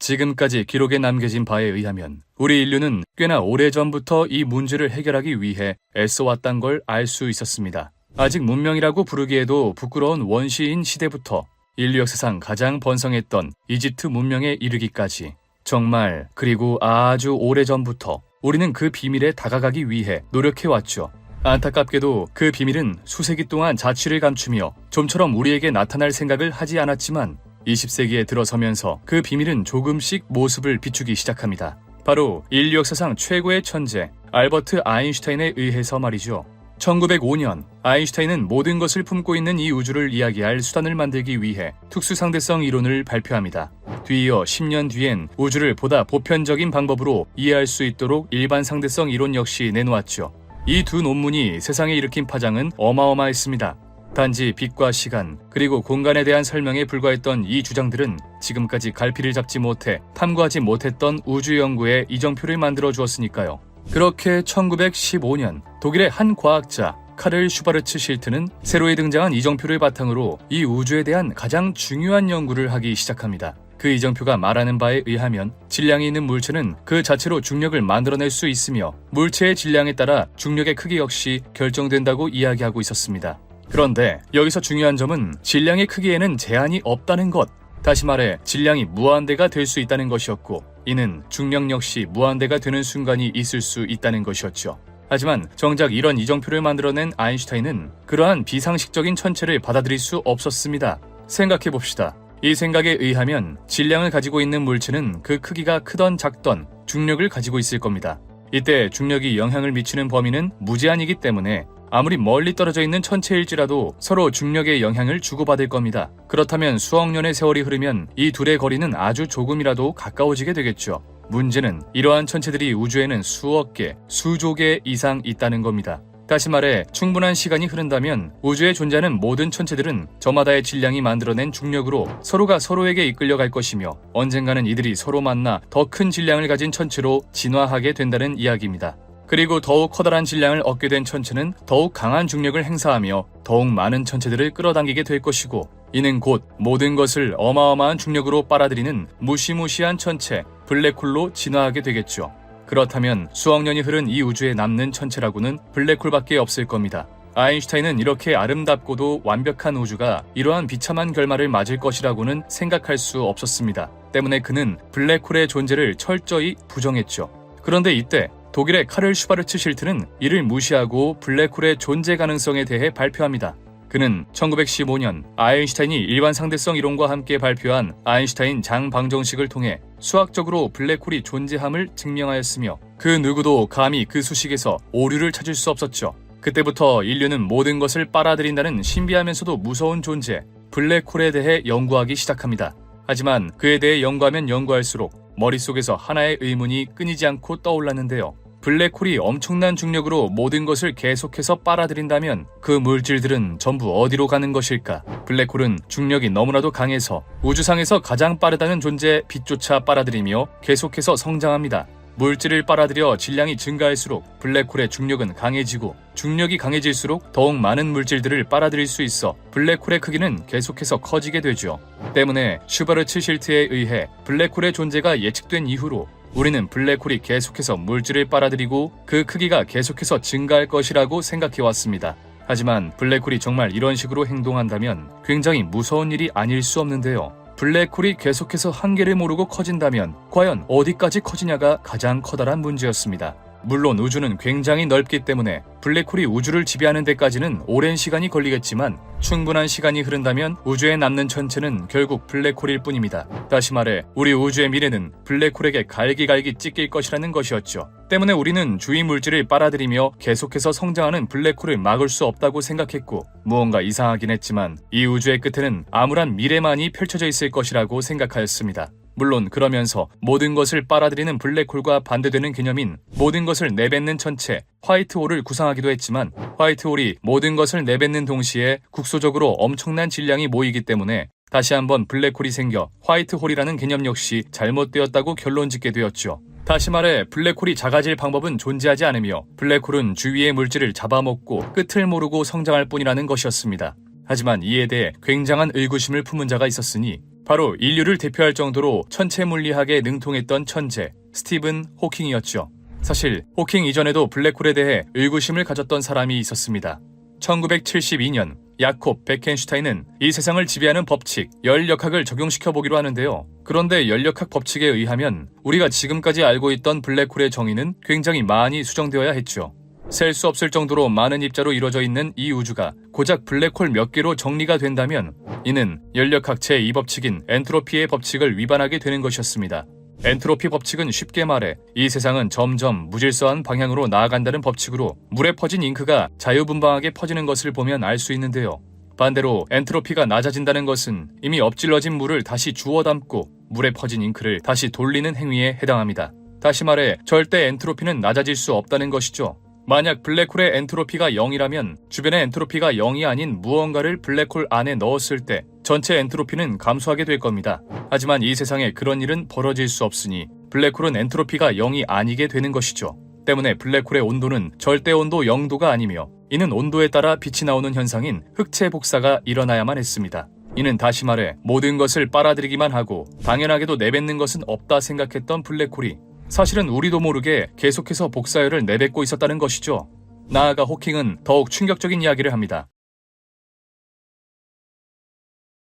지금까지 기록에 남겨진 바에 의하면 우리 인류는 꽤나 오래전부터 이 문제를 해결하기 위해 애써왔단 걸 알 수 있었습니다. 아직 문명이라고 부르기에도 부끄러운 원시인 시대부터 인류 역사상 가장 번성했던 이집트 문명에 이르기까지 정말 그리고 아주 오래전부터 우리는 그 비밀에 다가가기 위해 노력해왔죠. 안타깝게도 그 비밀은 수세기 동안 자취를 감추며 좀처럼 우리에게 나타날 생각을 하지 않았지만 20세기에 들어서면서 그 비밀은 조금씩 모습을 비추기 시작합니다. 바로 인류 역사상 최고의 천재 알버트 아인슈타인에 의해서 말이죠. 1905년 아인슈타인은 모든 것을 품고 있는 이 우주를 이야기할 수단을 만들기 위해 특수상대성 이론을 발표합니다. 뒤이어 10년 뒤엔 우주를 보다 보편적인 방법으로 이해할 수 있도록 일반 상대성 이론 역시 내놓았죠. 이 두 논문이 세상에 일으킨 파장은 어마어마했습니다. 단지 빛과 시간, 그리고 공간에 대한 설명에 불과했던 이 주장들은 지금까지 갈피를 잡지 못해 탐구하지 못했던 우주 연구에 이정표를 만들어 주었으니까요. 그렇게 1915년 독일의 한 과학자 카를 슈바르츠 실트는 새로이 등장한 이정표를 바탕으로 이 우주에 대한 가장 중요한 연구를 하기 시작합니다. 그 이정표가 말하는 바에 의하면 질량이 있는 물체는 그 자체로 중력을 만들어낼 수 있으며 물체의 질량에 따라 중력의 크기 역시 결정된다고 이야기하고 있었습니다. 그런데 여기서 중요한 점은 질량의 크기에는 제한이 없다는 것, 다시 말해 질량이 무한대가 될 수 있다는 것이었고, 이는 중력 역시 무한대가 되는 순간이 있을 수 있다는 것이었죠. 하지만 정작 이런 이정표를 만들어낸 아인슈타인은 그러한 비상식적인 천체를 받아들일 수 없었습니다. 생각해봅시다. 이 생각에 의하면 질량을 가지고 있는 물체는 그 크기가 크던 작던 중력을 가지고 있을 겁니다. 이때 중력이 영향을 미치는 범위는 무제한이기 때문에 아무리 멀리 떨어져 있는 천체일지라도 서로 중력의 영향을 주고받을 겁니다. 그렇다면 수억 년의 세월이 흐르면 이 둘의 거리는 아주 조금이라도 가까워지게 되겠죠. 문제는 이러한 천체들이 우주에는 수억 개, 수조 개 이상 있다는 겁니다. 다시 말해 충분한 시간이 흐른다면 우주에 존재하는 모든 천체들은 저마다의 질량이 만들어낸 중력으로 서로가 서로에게 이끌려갈 것이며 언젠가는 이들이 서로 만나 더 큰 질량을 가진 천체로 진화하게 된다는 이야기입니다. 그리고 더욱 커다란 질량을 얻게 된 천체는 더욱 강한 중력을 행사하며 더욱 많은 천체들을 끌어당기게 될 것이고, 이는 곧 모든 것을 어마어마한 중력으로 빨아들이는 무시무시한 천체, 블랙홀로 진화하게 되겠죠. 그렇다면 수억 년이 흐른 이 우주에 남는 천체라고는 블랙홀밖에 없을 겁니다. 아인슈타인은 이렇게 아름답고도 완벽한 우주가 이러한 비참한 결말을 맞을 것이라고는 생각할 수 없었습니다. 때문에 그는 블랙홀의 존재를 철저히 부정했죠. 그런데 이때 독일의 카를 슈바르츠 실트는 이를 무시하고 블랙홀의 존재 가능성에 대해 발표합니다. 그는 1915년 아인슈타인이 일반상대성 이론과 함께 발표한 아인슈타인 장방정식을 통해 수학적으로 블랙홀이 존재함을 증명하였으며 그 누구도 감히 그 수식에서 오류를 찾을 수 없었죠. 그때부터 인류는 모든 것을 빨아들인다는 신비하면서도 무서운 존재, 블랙홀에 대해 연구하기 시작합니다. 하지만 그에 대해 연구하면 연구할수록 머릿속에서 하나의 의문이 끊이지 않고 떠올랐는데요. 블랙홀이 엄청난 중력으로 모든 것을 계속해서 빨아들인다면 그 물질들은 전부 어디로 가는 것일까? 블랙홀은 중력이 너무나도 강해서 우주상에서 가장 빠르다는 존재 빛조차 빨아들이며 계속해서 성장합니다. 물질을 빨아들여 질량이 증가할수록 블랙홀의 중력은 강해지고 중력이 강해질수록 더욱 많은 물질들을 빨아들일 수 있어 블랙홀의 크기는 계속해서 커지게 되죠. 때문에 슈바르츠 실트에 의해 블랙홀의 존재가 예측된 이후로 우리는 블랙홀이 계속해서 물질을 빨아들이고 그 크기가 계속해서 증가할 것이라고 생각해왔습니다. 하지만 블랙홀이 정말 이런 식으로 행동한다면 굉장히 무서운 일이 아닐 수 없는데요. 블랙홀이 계속해서 한계를 모르고 커진다면 과연 어디까지 커지냐가 가장 커다란 문제였습니다. 물론 우주는 굉장히 넓기 때문에 블랙홀이 우주를 지배하는 데까지는 오랜 시간이 걸리겠지만 충분한 시간이 흐른다면 우주에 남는 천체는 결국 블랙홀일 뿐입니다. 다시 말해 우리 우주의 미래는 블랙홀에게 갈기갈기 찢길 것이라는 것이었죠. 때문에 우리는 주위 물질을 빨아들이며 계속해서 성장하는 블랙홀을 막을 수 없다고 생각했고 무언가 이상하긴 했지만 이 우주의 끝에는 암울한 미래만이 펼쳐져 있을 것이라고 생각하였습니다. 물론 그러면서 모든 것을 빨아들이는 블랙홀과 반대되는 개념인 모든 것을 내뱉는 천체 화이트홀을 구상하기도 했지만 화이트홀이 모든 것을 내뱉는 동시에 국소적으로 엄청난 질량이 모이기 때문에 다시 한번 블랙홀이 생겨 화이트홀이라는 개념 역시 잘못되었다고 결론짓게 되었죠. 다시 말해 블랙홀이 작아질 방법은 존재하지 않으며 블랙홀은 주위의 물질을 잡아먹고 끝을 모르고 성장할 뿐이라는 것이었습니다. 하지만 이에 대해 굉장한 의구심을 품은 자가 있었으니 바로 인류를 대표할 정도로 천체 물리학에 능통했던 천재 스티븐 호킹이었죠. 사실 호킹 이전에도 블랙홀에 대해 의구심을 가졌던 사람이 있었습니다. 1972년 야콥 베켄슈타인은 이 세상을 지배하는 법칙, 열역학을 적용시켜보기로 하는데요. 그런데 열역학 법칙에 의하면 우리가 지금까지 알고 있던 블랙홀의 정의는 굉장히 많이 수정되어야 했죠. 셀 수 없을 정도로 많은 입자로 이루어져 있는 이 우주가 고작 블랙홀 몇 개로 정리가 된다면 이는 열역학 제2법칙인 엔트로피의 법칙을 위반하게 되는 것이었습니다. 엔트로피 법칙은 쉽게 말해 이 세상은 점점 무질서한 방향으로 나아간다는 법칙으로 물에 퍼진 잉크가 자유분방하게 퍼지는 것을 보면 알 수 있는데요. 반대로 엔트로피가 낮아진다는 것은 이미 엎질러진 물을 다시 주워 담고 물에 퍼진 잉크를 다시 돌리는 행위에 해당합니다. 다시 말해 절대 엔트로피는 낮아질 수 없다는 것이죠. 만약 블랙홀의 엔트로피가 0이라면 주변의 엔트로피가 0이 아닌 무언가를 블랙홀 안에 넣었을 때 전체 엔트로피는 감소하게 될 겁니다. 하지만 이 세상에 그런 일은 벌어질 수 없으니 블랙홀은 엔트로피가 0이 아니게 되는 것이죠. 때문에 블랙홀의 온도는 절대 온도 0도가 아니며 이는 온도에 따라 빛이 나오는 현상인 흑체 복사가 일어나야만 했습니다. 이는 다시 말해 모든 것을 빨아들이기만 하고 당연하게도 내뱉는 것은 없다 생각했던 블랙홀이 사실은 우리도 모르게 계속해서 복사열을 내뱉고 있었다는 것이죠. 나아가 호킹은 더욱 충격적인 이야기를 합니다.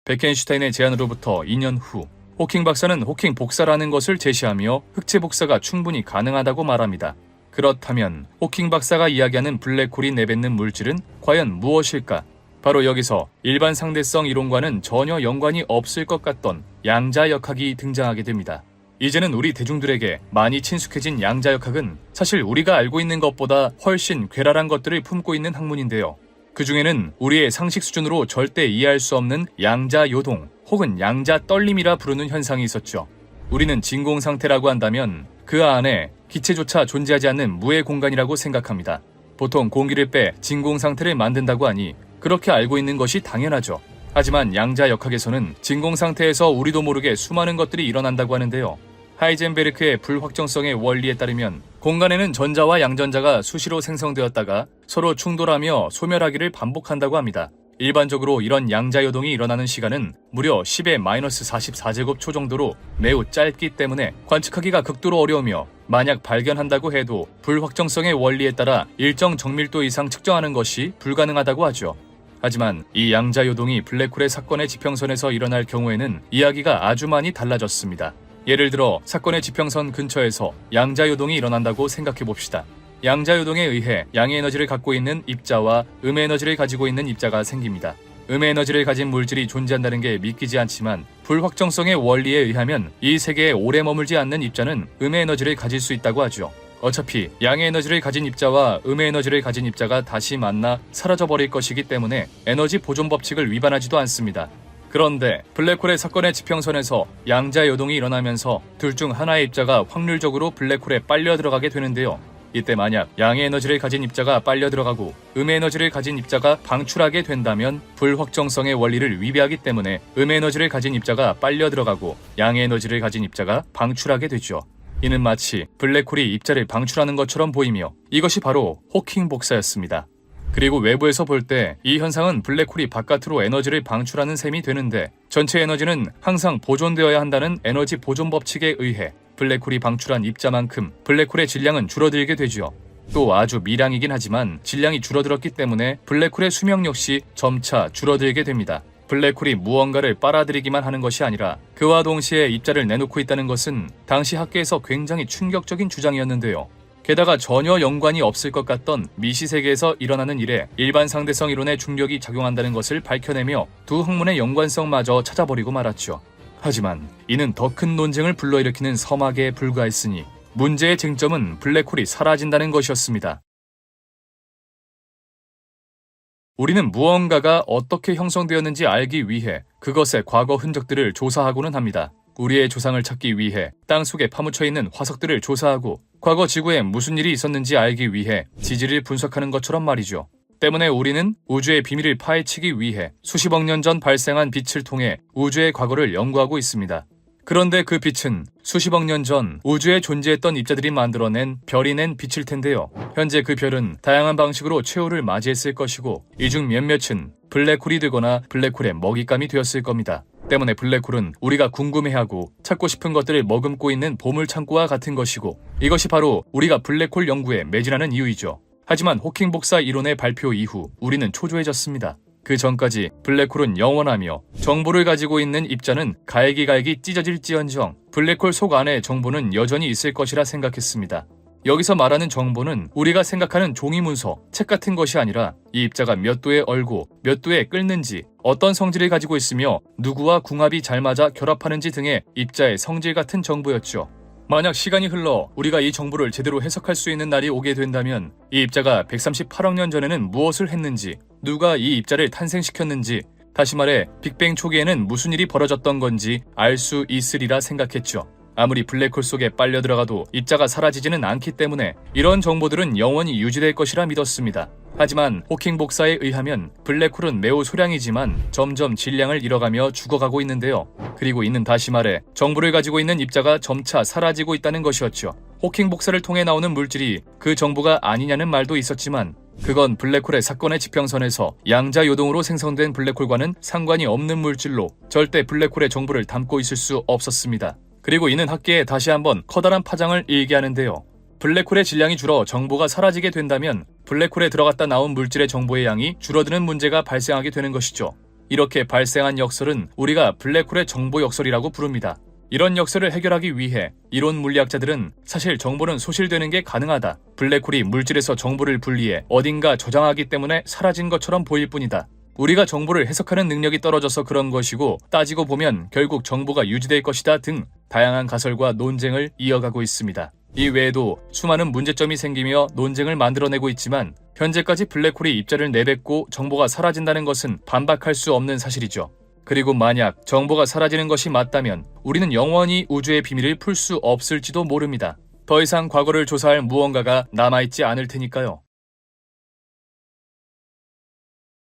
베켄슈타인의 제안으로부터 2년 후 호킹 박사는 호킹 복사라는 것을 제시하며 흑체 복사가 충분히 가능하다고 말합니다. 그렇다면 호킹 박사가 이야기하는 블랙홀이 내뱉는 물질은 과연 무엇일까? 바로 여기서 일반 상대성 이론과는 전혀 연관이 없을 것 같던 양자역학이 등장하게 됩니다. 이제는 우리 대중들에게 많이 친숙해진 양자역학은 사실 우리가 알고 있는 것보다 훨씬 괴랄한 것들을 품고 있는 학문인데요. 그 중에는 우리의 상식 수준으로 절대 이해할 수 없는 양자요동 혹은 양자떨림이라 부르는 현상이 있었죠. 우리는 진공 상태라고 한다면 그 안에 기체조차 존재하지 않는 무의 공간이라고 생각합니다. 보통 공기를 빼 진공 상태를 만든다고 하니 그렇게 알고 있는 것이 당연하죠. 하지만 양자역학에서는 진공 상태에서 우리도 모르게 수많은 것들이 일어난다고 하는데요. 하이젠베르크의 불확정성의 원리에 따르면 공간에는 전자와 양전자가 수시로 생성되었다가 서로 충돌하며 소멸하기를 반복한다고 합니다. 일반적으로 이런 양자요동이 일어나는 시간은 무려 10의 마이너스 44제곱초 정도로 매우 짧기 때문에 관측하기가 극도로 어려우며 만약 발견한다고 해도 불확정성의 원리에 따라 일정 정밀도 이상 측정하는 것이 불가능하다고 하죠. 하지만 이 양자요동이 블랙홀의 사건의 지평선에서 일어날 경우에는 이야기가 아주 많이 달라졌습니다. 예를 들어 사건의 지평선 근처에서 양자요동이 일어난다고 생각해봅시다. 양자요동에 의해 양의 에너지를 갖고 있는 입자와 음의 에너지를 가지고 있는 입자가 생깁니다. 음의 에너지를 가진 물질이 존재한다는 게 믿기지 않지만 불확정성의 원리에 의하면 이 세계에 오래 머물지 않는 입자는 음의 에너지를 가질 수 있다고 하죠. 어차피 양의 에너지를 가진 입자와 음의 에너지를 가진 입자가 다시 만나 사라져버릴 것이기 때문에 에너지 보존 법칙을 위반하지도 않습니다. 그런데 블랙홀의 사건의 지평선에서 양자요동이 일어나면서 둘 중 하나의 입자가 확률적으로 블랙홀에 빨려 들어가게 되는데요. 이때 만약 양의 에너지를 가진 입자가 빨려 들어가고 음의 에너지를 가진 입자가 방출하게 된다면 불확정성의 원리를 위배하기 때문에 음의 에너지를 가진 입자가 빨려 들어가고 양의 에너지를 가진 입자가 방출하게 되죠. 이는 마치 블랙홀이 입자를 방출하는 것처럼 보이며 이것이 바로 호킹 복사였습니다. 그리고 외부에서 볼 때 이 현상은 블랙홀이 바깥으로 에너지를 방출하는 셈이 되는데 전체 에너지는 항상 보존되어야 한다는 에너지 보존 법칙에 의해 블랙홀이 방출한 입자만큼 블랙홀의 질량은 줄어들게 되죠. 또 아주 미량이긴 하지만 질량이 줄어들었기 때문에 블랙홀의 수명 역시 점차 줄어들게 됩니다. 블랙홀이 무언가를 빨아들이기만 하는 것이 아니라 그와 동시에 입자를 내놓고 있다는 것은 당시 학계에서 굉장히 충격적인 주장이었는데요. 게다가 전혀 연관이 없을 것 같던 미시세계에서 일어나는 일에 일반 상대성 이론의 중력이 작용한다는 것을 밝혀내며 두 학문의 연관성마저 찾아버리고 말았죠. 하지만 이는 더 큰 논쟁을 불러일으키는 서막에 불과했으니 문제의 쟁점은 블랙홀이 사라진다는 것이었습니다. 우리는 무언가가 어떻게 형성되었는지 알기 위해 그것의 과거 흔적들을 조사하고는 합니다. 우리의 조상을 찾기 위해 땅속에 파묻혀 있는 화석들을 조사하고 과거 지구에 무슨 일이 있었는지 알기 위해 지질을 분석하는 것처럼 말이죠. 때문에 우리는 우주의 비밀을 파헤치기 위해 수십억 년 전 발생한 빛을 통해 우주의 과거를 연구하고 있습니다. 그런데 그 빛은 수십억 년 전 우주에 존재했던 입자들이 만들어낸 별이 낸 빛일 텐데요. 현재 그 별은 다양한 방식으로 최후를 맞이했을 것이고 이 중 몇몇은 블랙홀이 되거나 블랙홀의 먹잇감이 되었을 겁니다. 때문에 블랙홀은 우리가 궁금해하고 찾고 싶은 것들을 머금고 있는 보물창고와 같은 것이고 이것이 바로 우리가 블랙홀 연구에 매진하는 이유이죠. 하지만 호킹 복사 이론의 발표 이후 우리는 초조해졌습니다. 그 전까지 블랙홀은 영원하며 정보를 가지고 있는 입자는 갈기갈기 찢어질지언정 블랙홀 속 안에 정보는 여전히 있을 것이라 생각했습니다. 여기서 말하는 정보는 우리가 생각하는 종이 문서, 책 같은 것이 아니라 이 입자가 몇 도에 얼고 몇 도에 끓는지, 어떤 성질을 가지고 있으며 누구와 궁합이 잘 맞아 결합하는지 등의 입자의 성질 같은 정보였죠. 만약 시간이 흘러 우리가 이 정보를 제대로 해석할 수 있는 날이 오게 된다면 이 입자가 138억 년 전에는 무엇을 했는지, 누가 이 입자를 탄생시켰는지, 다시 말해 빅뱅 초기에는 무슨 일이 벌어졌던 건지 알 수 있으리라 생각했죠. 아무리 블랙홀 속에 빨려 들어가도 입자가 사라지지는 않기 때문에 이런 정보들은 영원히 유지될 것이라 믿었습니다. 하지만 호킹 복사에 의하면 블랙홀은 매우 소량이지만 점점 질량을 잃어가며 죽어가고 있는데요. 그리고 이는 다시 말해 정보를 가지고 있는 입자가 점차 사라지고 있다는 것이었죠. 호킹 복사를 통해 나오는 물질이 그 정보가 아니냐는 말도 있었지만 그건 블랙홀의 사건의 지평선에서 양자 요동으로 생성된 블랙홀과는 상관이 없는 물질로 절대 블랙홀의 정보를 담고 있을 수 없었습니다. 그리고 이는 학계에 다시 한번 커다란 파장을 일게 하는데요. 블랙홀의 질량이 줄어 정보가 사라지게 된다면 블랙홀에 들어갔다 나온 물질의 정보의 양이 줄어드는 문제가 발생하게 되는 것이죠. 이렇게 발생한 역설은 우리가 블랙홀의 정보 역설이라고 부릅니다. 이런 역설을 해결하기 위해 이론 물리학자들은 사실 정보는 소실되는 게 가능하다. 블랙홀이 물질에서 정보를 분리해 어딘가 저장하기 때문에 사라진 것처럼 보일 뿐이다. 우리가 정보를 해석하는 능력이 떨어져서 그런 것이고 따지고 보면 결국 정보가 유지될 것이다 등 다양한 가설과 논쟁을 이어가고 있습니다. 이 외에도 수많은 문제점이 생기며 논쟁을 만들어내고 있지만 현재까지 블랙홀이 입자를 내뱉고 정보가 사라진다는 것은 반박할 수 없는 사실이죠. 그리고 만약 정보가 사라지는 것이 맞다면 우리는 영원히 우주의 비밀을 풀 수 없을지도 모릅니다. 더 이상 과거를 조사할 무언가가 남아있지 않을 테니까요.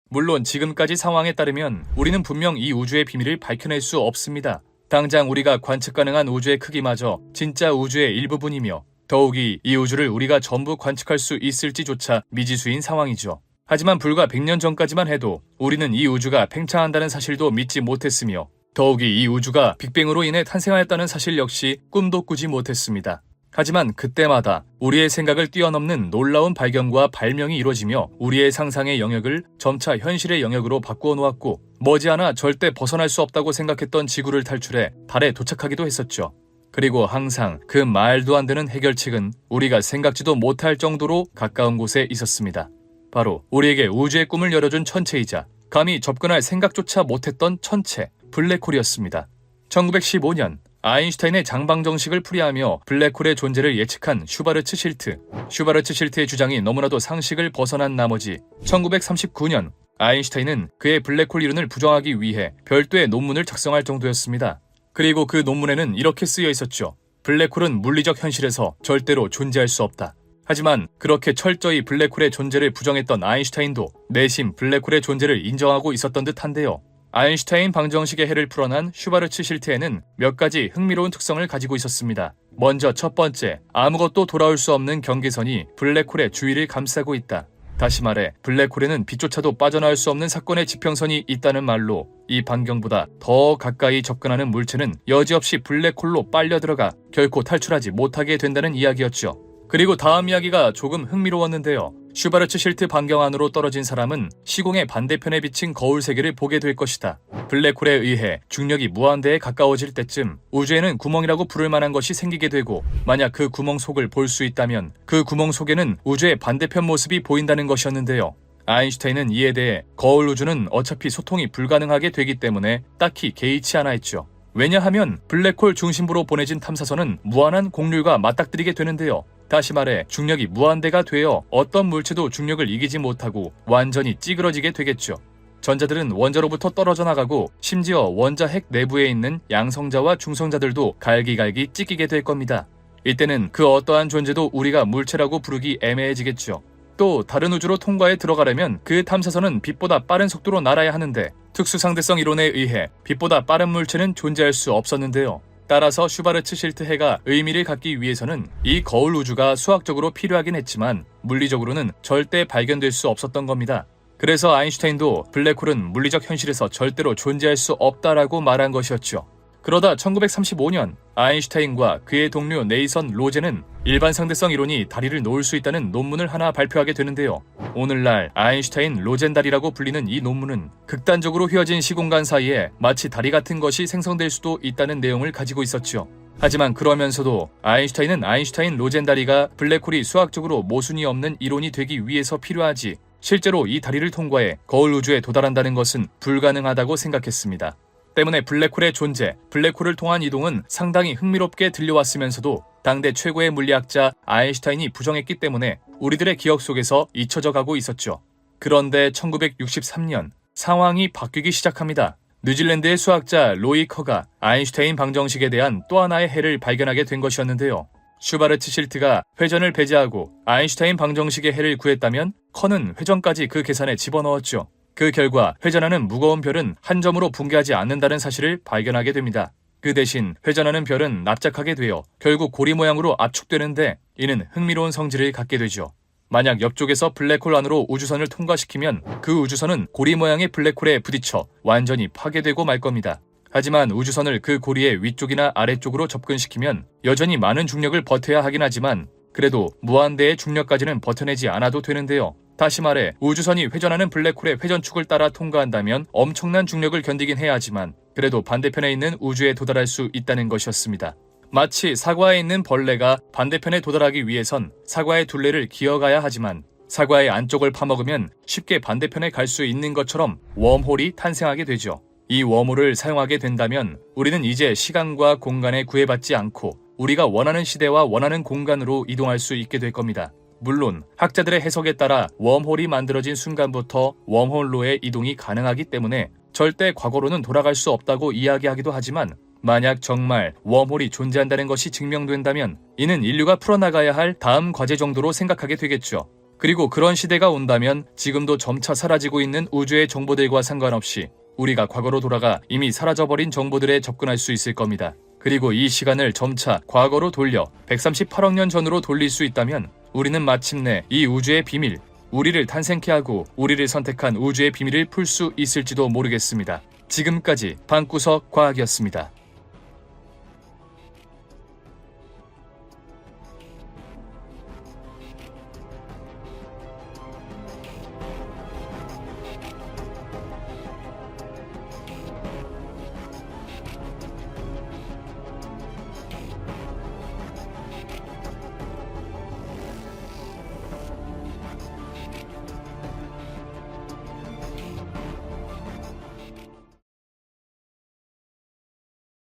물론 지금까지 상황에 따르면 우리는 분명 이 우주의 비밀을 밝혀낼 수 없습니다. 당장 우리가 관측 가능한 우주의 크기마저 진짜 우주의 일부분이며 더욱이 이 우주를 우리가 전부 관측할 수 있을지조차 미지수인 상황이죠. 하지만 불과 100년 전까지만 해도 우리는 이 우주가 팽창한다는 사실도 믿지 못했으며 더욱이 이 우주가 빅뱅으로 인해 탄생하였다는 사실 역시 꿈도 꾸지 못했습니다. 하지만 그때마다 우리의 생각을 뛰어넘는 놀라운 발견과 발명이 이루어지며 우리의 상상의 영역을 점차 현실의 영역으로 바꾸어 놓았고 머지않아 절대 벗어날 수 없다고 생각했던 지구를 탈출해 달에 도착하기도 했었죠. 그리고 항상 그 말도 안 되는 해결책은 우리가 생각지도 못할 정도로 가까운 곳에 있었습니다. 바로 우리에게 우주의 꿈을 열어준 천체이자 감히 접근할 생각조차 못했던 천체, 블랙홀이었습니다. 1915년 아인슈타인의 장방정식을 풀이하며 블랙홀의 존재를 예측한 슈바르츠 실트. 슈바르츠 실트의 주장이 너무나도 상식을 벗어난 나머지 1939년 아인슈타인은 그의 블랙홀 이론을 부정하기 위해 별도의 논문을 작성할 정도였습니다. 그리고 그 논문에는 이렇게 쓰여 있었죠. 블랙홀은 물리적 현실에서 절대로 존재할 수 없다. 하지만 그렇게 철저히 블랙홀의 존재를 부정했던 아인슈타인도 내심 블랙홀의 존재를 인정하고 있었던 듯한데요. 아인슈타인 방정식의 해를 풀어난 슈바르츠 실트에는 몇 가지 흥미로운 특성을 가지고 있었습니다. 먼저 첫 번째, 아무것도 돌아올 수 없는 경계선이 블랙홀의 주위를 감싸고 있다. 다시 말해 블랙홀에는 빛조차도 빠져나올 수 없는 사건의 지평선이 있다는 말로 이 반경보다 더 가까이 접근하는 물체는 여지없이 블랙홀로 빨려 들어가 결코 탈출하지 못하게 된다는 이야기였죠. 그리고 다음 이야기가 조금 흥미로웠는데요. 슈바르츠 실트 반경 안으로 떨어진 사람은 시공의 반대편에 비친 거울 세계를 보게 될 것이다. 블랙홀에 의해 중력이 무한대에 가까워질 때쯤 우주에는 구멍이라고 부를 만한 것이 생기게 되고 만약 그 구멍 속을 볼 수 있다면 그 구멍 속에는 우주의 반대편 모습이 보인다는 것이었는데요. 아인슈타인은 이에 대해 거울 우주는 어차피 소통이 불가능하게 되기 때문에 딱히 개의치 않아 했죠. 왜냐하면 블랙홀 중심부로 보내진 탐사선은 무한한 공률과 맞닥뜨리게 되는데요. 다시 말해 중력이 무한대가 되어 어떤 물체도 중력을 이기지 못하고 완전히 찌그러지게 되겠죠. 전자들은 원자로부터 떨어져 나가고 심지어 원자 핵 내부에 있는 양성자와 중성자들도 갈기갈기 찢기게 될 겁니다. 이때는 그 어떠한 존재도 우리가 물체라고 부르기 애매해지겠죠. 또 다른 우주로 통과해 들어가려면 그 탐사선은 빛보다 빠른 속도로 날아야 하는데 특수상대성 이론에 의해 빛보다 빠른 물체는 존재할 수 없었는데요. 따라서 슈바르츠 실트 해가 의미를 갖기 위해서는 이 거울 우주가 수학적으로 필요하긴 했지만 물리적으로는 절대 발견될 수 없었던 겁니다. 그래서 아인슈타인도 블랙홀은 물리적 현실에서 절대로 존재할 수 없다라고 말한 것이었죠. 그러다 1935년 아인슈타인과 그의 동료 네이선 로제는 일반 상대성 이론이 다리를 놓을 수 있다는 논문을 하나 발표하게 되는데요. 오늘날 아인슈타인 로젠 다리라고 불리는 이 논문은 극단적으로 휘어진 시공간 사이에 마치 다리 같은 것이 생성될 수도 있다는 내용을 가지고 있었죠. 하지만 그러면서도 아인슈타인은 아인슈타인 로젠 다리가 블랙홀이 수학적으로 모순이 없는 이론이 되기 위해서 필요하지 실제로 이 다리를 통과해 거울 우주에 도달한다는 것은 불가능하다고 생각했습니다. 때문에 블랙홀의 존재, 블랙홀을 통한 이동은 상당히 흥미롭게 들려왔으면서도 당대 최고의 물리학자 아인슈타인이 부정했기 때문에 우리들의 기억 속에서 잊혀져 가고 있었죠. 그런데 1963년 상황이 바뀌기 시작합니다. 뉴질랜드의 수학자 로이 커가 아인슈타인 방정식에 대한 또 하나의 해를 발견하게 된 것이었는데요. 슈바르츠 실트가 회전을 배제하고 아인슈타인 방정식의 해를 구했다면 커는 회전까지 그 계산에 집어넣었죠. 그 결과 회전하는 무거운 별은 한 점으로 붕괴하지 않는다는 사실을 발견하게 됩니다. 그 대신 회전하는 별은 납작하게 되어 결국 고리 모양으로 압축되는데 이는 흥미로운 성질을 갖게 되죠. 만약 옆쪽에서 블랙홀 안으로 우주선을 통과시키면 그 우주선은 고리 모양의 블랙홀에 부딪혀 완전히 파괴되고 말 겁니다. 하지만 우주선을 그 고리의 위쪽이나 아래쪽으로 접근시키면 여전히 많은 중력을 버텨야 하긴 하지만 그래도 무한대의 중력까지는 버텨내지 않아도 되는데요. 다시 말해 우주선이 회전하는 블랙홀의 회전축을 따라 통과한다면 엄청난 중력을 견디긴 해야 하지만 그래도 반대편에 있는 우주에 도달할 수 있다는 것이었습니다. 마치 사과에 있는 벌레가 반대편에 도달하기 위해선 사과의 둘레를 기어가야 하지만 사과의 안쪽을 파먹으면 쉽게 반대편에 갈 수 있는 것처럼 웜홀이 탄생하게 되죠. 이 웜홀을 사용하게 된다면 우리는 이제 시간과 공간에 구애받지 않고 우리가 원하는 시대와 원하는 공간으로 이동할 수 있게 될 겁니다. 물론 학자들의 해석에 따라 웜홀이 만들어진 순간부터 웜홀로의 이동이 가능하기 때문에 절대 과거로는 돌아갈 수 없다고 이야기하기도 하지만 만약 정말 웜홀이 존재한다는 것이 증명된다면 이는 인류가 풀어나가야 할 다음 과제 정도로 생각하게 되겠죠. 그리고 그런 시대가 온다면 지금도 점차 사라지고 있는 우주의 정보들과 상관없이 우리가 과거로 돌아가 이미 사라져버린 정보들에 접근할 수 있을 겁니다. 그리고 이 시간을 점차 과거로 돌려 138억 년 전으로 돌릴 수 있다면 우리는 마침내 이 우주의 비밀, 우리를 탄생케 하고 우리를 선택한 우주의 비밀을 풀 수 있을지도 모르겠습니다. 지금까지 방구석 과학이었습니다.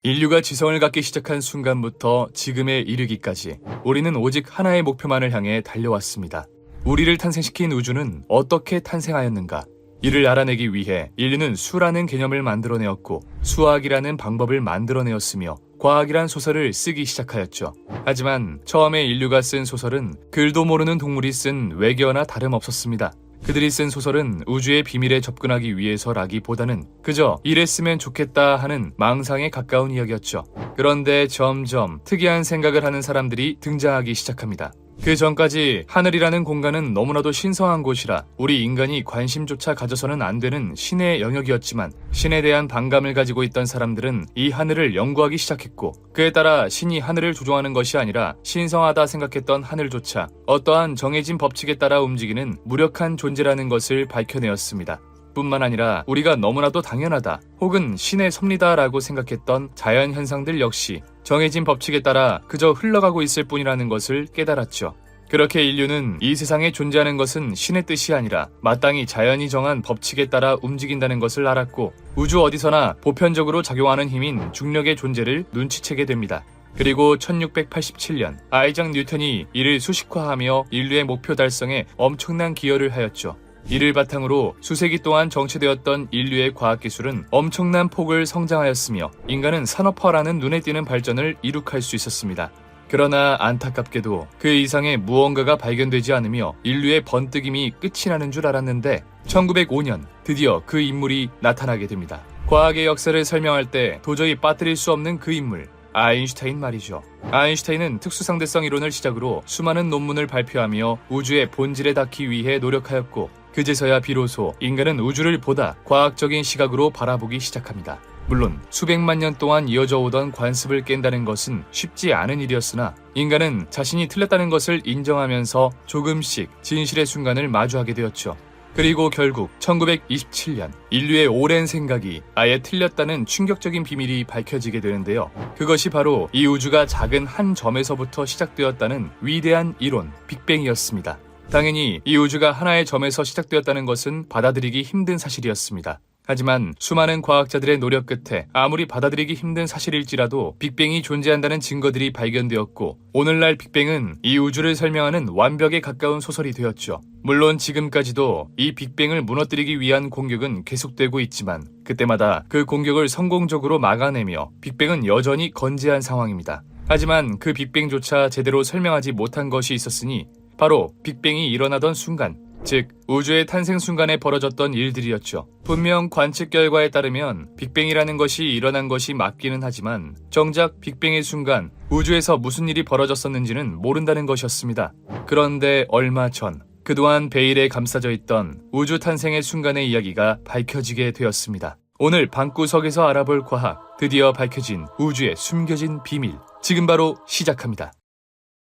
인류가 지성을 갖기 시작한 순간부터 지금에 이르기까지 우리는 오직 하나의 목표만을 향해 달려왔습니다. 우리를 탄생시킨 우주는 어떻게 탄생하였는가? 이를 알아내기 위해 인류는 수라는 개념을 만들어내었고 수학이라는 방법을 만들어내었으며 과학이란 소설을 쓰기 시작하였죠. 하지만 처음에 인류가 쓴 소설은 글도 모르는 동물이 쓴 외계어나 다름없었습니다. 그들이 쓴 소설은 우주의 비밀에 접근하기 위해서라기보다는 그저 이랬으면 좋겠다 하는 망상에 가까운 이야기였죠. 그런데 점점 특이한 생각을 하는 사람들이 등장하기 시작합니다. 그 전까지 하늘이라는 공간은 너무나도 신성한 곳이라 우리 인간이 관심조차 가져서는 안 되는 신의 영역이었지만 신에 대한 반감을 가지고 있던 사람들은 이 하늘을 연구하기 시작했고 그에 따라 신이 하늘을 조종하는 것이 아니라 신성하다 생각했던 하늘조차 어떠한 정해진 법칙에 따라 움직이는 무력한 존재라는 것을 밝혀내었습니다. 뿐만 아니라 우리가 너무나도 당연하다 혹은 신의 섭리다라고 생각했던 자연현상들 역시 정해진 법칙에 따라 그저 흘러가고 있을 뿐이라는 것을 깨달았죠. 그렇게 인류는 이 세상에 존재하는 것은 신의 뜻이 아니라 마땅히 자연이 정한 법칙에 따라 움직인다는 것을 알았고 우주 어디서나 보편적으로 작용하는 힘인 중력의 존재를 눈치채게 됩니다. 그리고 1687년 아이작 뉴턴이 이를 수식화하며 인류의 목표 달성에 엄청난 기여를 하였죠. 이를 바탕으로 수세기 동안 정체되었던 인류의 과학기술은 엄청난 폭을 성장하였으며 인간은 산업화라는 눈에 띄는 발전을 이룩할 수 있었습니다. 그러나 안타깝게도 그 이상의 무언가가 발견되지 않으며 인류의 번뜩임이 끝이 나는 줄 알았는데 1905년 드디어 그 인물이 나타나게 됩니다. 과학의 역사를 설명할 때 도저히 빠뜨릴 수 없는 그 인물, 아인슈타인 말이죠. 아인슈타인은 특수상대성 이론을 시작으로 수많은 논문을 발표하며 우주의 본질에 닿기 위해 노력하였고 그제서야 비로소 인간은 우주를 보다 과학적인 시각으로 바라보기 시작합니다. 물론 수백만 년 동안 이어져 오던 관습을 깬다는 것은 쉽지 않은 일이었으나 인간은 자신이 틀렸다는 것을 인정하면서 조금씩 진실의 순간을 마주하게 되었죠. 그리고 결국 1927년 인류의 오랜 생각이 아예 틀렸다는 충격적인 비밀이 밝혀지게 되는데요. 그것이 바로 이 우주가 작은 한 점에서부터 시작되었다는 위대한 이론, 빅뱅이었습니다. 당연히 이 우주가 하나의 점에서 시작되었다는 것은 받아들이기 힘든 사실이었습니다. 하지만 수많은 과학자들의 노력 끝에 아무리 받아들이기 힘든 사실일지라도 빅뱅이 존재한다는 증거들이 발견되었고 오늘날 빅뱅은 이 우주를 설명하는 완벽에 가까운 소설이 되었죠. 물론 지금까지도 이 빅뱅을 무너뜨리기 위한 공격은 계속되고 있지만 그때마다 그 공격을 성공적으로 막아내며 빅뱅은 여전히 건재한 상황입니다. 하지만 그 빅뱅조차 제대로 설명하지 못한 것이 있었으니 바로 빅뱅이 일어나던 순간, 즉 우주의 탄생 순간에 벌어졌던 일들이었죠. 분명 관측 결과에 따르면 빅뱅이라는 것이 일어난 것이 맞기는 하지만 정작 빅뱅의 순간 우주에서 무슨 일이 벌어졌었는지는 모른다는 것이었습니다. 그런데 얼마 전 그동안 베일에 감싸져 있던 우주 탄생의 순간의 이야기가 밝혀지게 되었습니다. 오늘 방구석에서 알아볼 과학, 드디어 밝혀진 우주의 숨겨진 비밀, 지금 바로 시작합니다.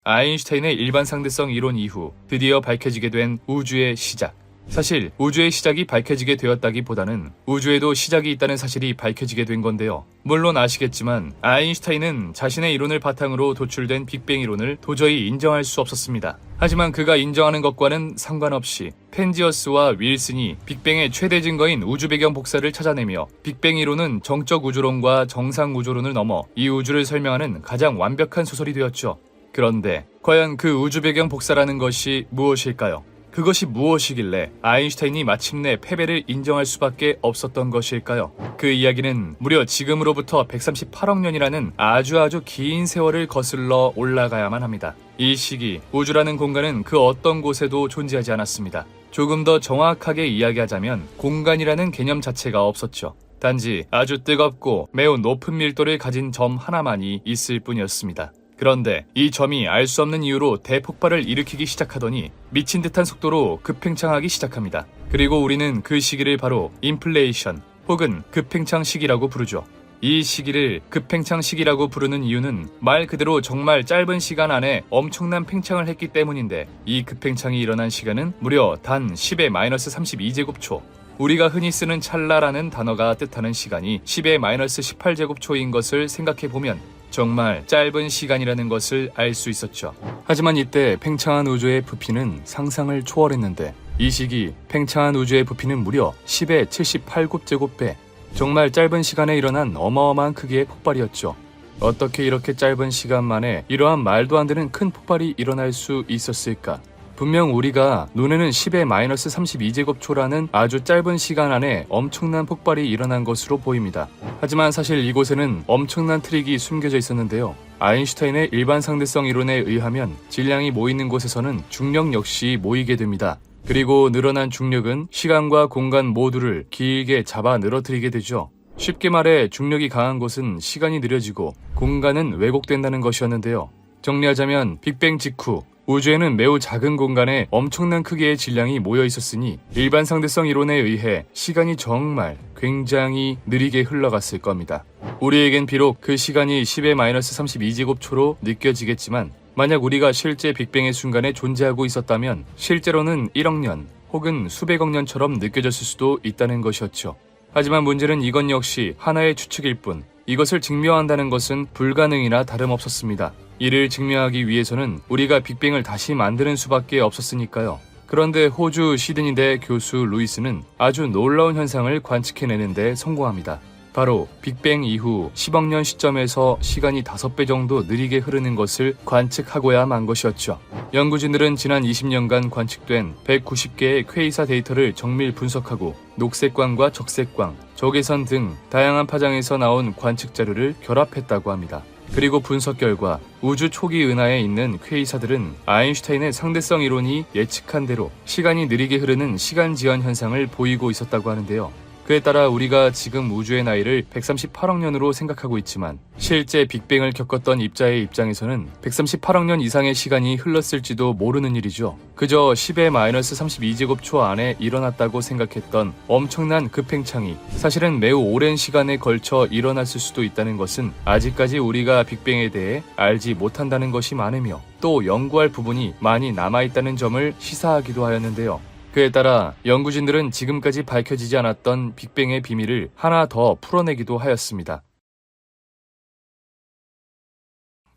아인슈타인의 일반 상대성 이론 이후 드디어 밝혀지게 된 우주의 시작. 사실 우주의 시작이 밝혀지게 되었다기보다는 우주에도 시작이 있다는 사실이 밝혀지게 된 건데요. 물론 아시겠지만 아인슈타인은 자신의 이론을 바탕으로 도출된 빅뱅 이론을 도저히 인정할 수 없었습니다. 하지만 그가 인정하는 것과는 상관없이 펜지어스와 윌슨이 빅뱅의 최대 증거인 우주 배경 복사를 찾아내며 빅뱅 이론은 정적 우주론과 정상 우주론을 넘어 이 우주를 설명하는 가장 완벽한 소설이 되었죠. 그런데 과연 그 우주 배경 복사라는 것이 무엇일까요? 그것이 무엇이길래 아인슈타인이 마침내 패배를 인정할 수밖에 없었던 것일까요? 그 이야기는 무려 지금으로부터 138억 년이라는 아주 긴 세월을 거슬러 올라가야만 합니다. 이 시기 우주라는 공간은 그 어떤 곳에도 존재하지 않았습니다. 조금 더 정확하게 이야기하자면 공간이라는 개념 자체가 없었죠. 단지 아주 뜨겁고 매우 높은 밀도를 가진 점 하나만이 있을 뿐이었습니다. 그런데 이 점이 알 수 없는 이유로 대폭발을 일으키기 시작하더니 미친 듯한 속도로 급팽창하기 시작합니다. 그리고 우리는 그 시기를 바로 인플레이션 혹은 급팽창 시기라고 부르죠. 이 시기를 급팽창 시기라고 부르는 이유는 말 그대로 정말 짧은 시간 안에 엄청난 팽창을 했기 때문인데, 이 급팽창이 일어난 시간은 무려 단 10의 마이너스 32제곱초. 우리가 흔히 쓰는 찰나라는 단어가 뜻하는 시간이 10의 마이너스 18제곱초인 것을 생각해보면 정말 짧은 시간이라는 것을 알 수 있었죠. 하지만 이때 팽창한 우주의 부피는 상상을 초월했는데, 이 시기 팽창한 우주의 부피는 무려 10의 78곱제곱배, 정말 짧은 시간에 일어난 어마어마한 크기의 폭발이었죠. 어떻게 이렇게 짧은 시간 만에 이러한 말도 안 되는 큰 폭발이 일어날 수 있었을까? 분명 우리가 눈에는 10의 마이너스 32제곱초라는 아주 짧은 시간 안에 엄청난 폭발이 일어난 것으로 보입니다. 하지만 사실 이곳에는 엄청난 트릭이 숨겨져 있었는데요. 아인슈타인의 일반상대성 이론에 의하면 질량이 모이는 곳에서는 중력 역시 모이게 됩니다. 그리고 늘어난 중력은 시간과 공간 모두를 길게 잡아 늘어뜨리게 되죠. 쉽게 말해 중력이 강한 곳은 시간이 느려지고 공간은 왜곡된다는 것이었는데요. 정리하자면 빅뱅 직후 우주에는 매우 작은 공간에 엄청난 크기의 질량이 모여 있었으니 일반 상대성 이론에 의해 시간이 정말 굉장히 느리게 흘러갔을 겁니다. 우리에겐 비록 그 시간이 10의 마이너스 32제곱초로 느껴지겠지만, 만약 우리가 실제 빅뱅의 순간에 존재하고 있었다면 실제로는 1억 년 혹은 수백억 년처럼 느껴졌을 수도 있다는 것이었죠. 하지만 문제는 이건 역시 하나의 추측일 뿐, 이것을 증명한다는 것은 불가능이나 다름없었습니다. 이를 증명하기 위해서는 우리가 빅뱅을 다시 만드는 수밖에 없었으니까요. 그런데 호주 시드니대 교수 루이스는 아주 놀라운 현상을 관측해내는데 성공합니다. 바로 빅뱅 이후 10억 년 시점에서 시간이 5배 정도 느리게 흐르는 것을 관측하고야 만 것이었죠. 연구진들은 지난 20년간 관측된 190개의 퀘이사 데이터를 정밀 분석하고 녹색광과 적색광, 적외선 등 다양한 파장에서 나온 관측 자료를 결합했다고 합니다. 그리고 분석 결과 우주 초기 은하에 있는 퀘이사들은 아인슈타인의 상대성 이론이 예측한 대로 시간이 느리게 흐르는 시간지연 현상을 보이고 있었다고 하는데요. 그에 따라 우리가 지금 우주의 나이를 138억 년으로 생각하고 있지만 실제 빅뱅을 겪었던 입자의 입장에서는 138억 년 이상의 시간이 흘렀을지도 모르는 일이죠. 그저 10의 마이너스 32제곱초 안에 일어났다고 생각했던 엄청난 급팽창이 사실은 매우 오랜 시간에 걸쳐 일어났을 수도 있다는 것은 아직까지 우리가 빅뱅에 대해 알지 못한다는 것이 많으며, 또 연구할 부분이 많이 남아있다는 점을 시사하기도 하였는데요. 그에 따라 연구진들은 지금까지 밝혀지지 않았던 빅뱅의 비밀을 하나 더 풀어내기도 하였습니다.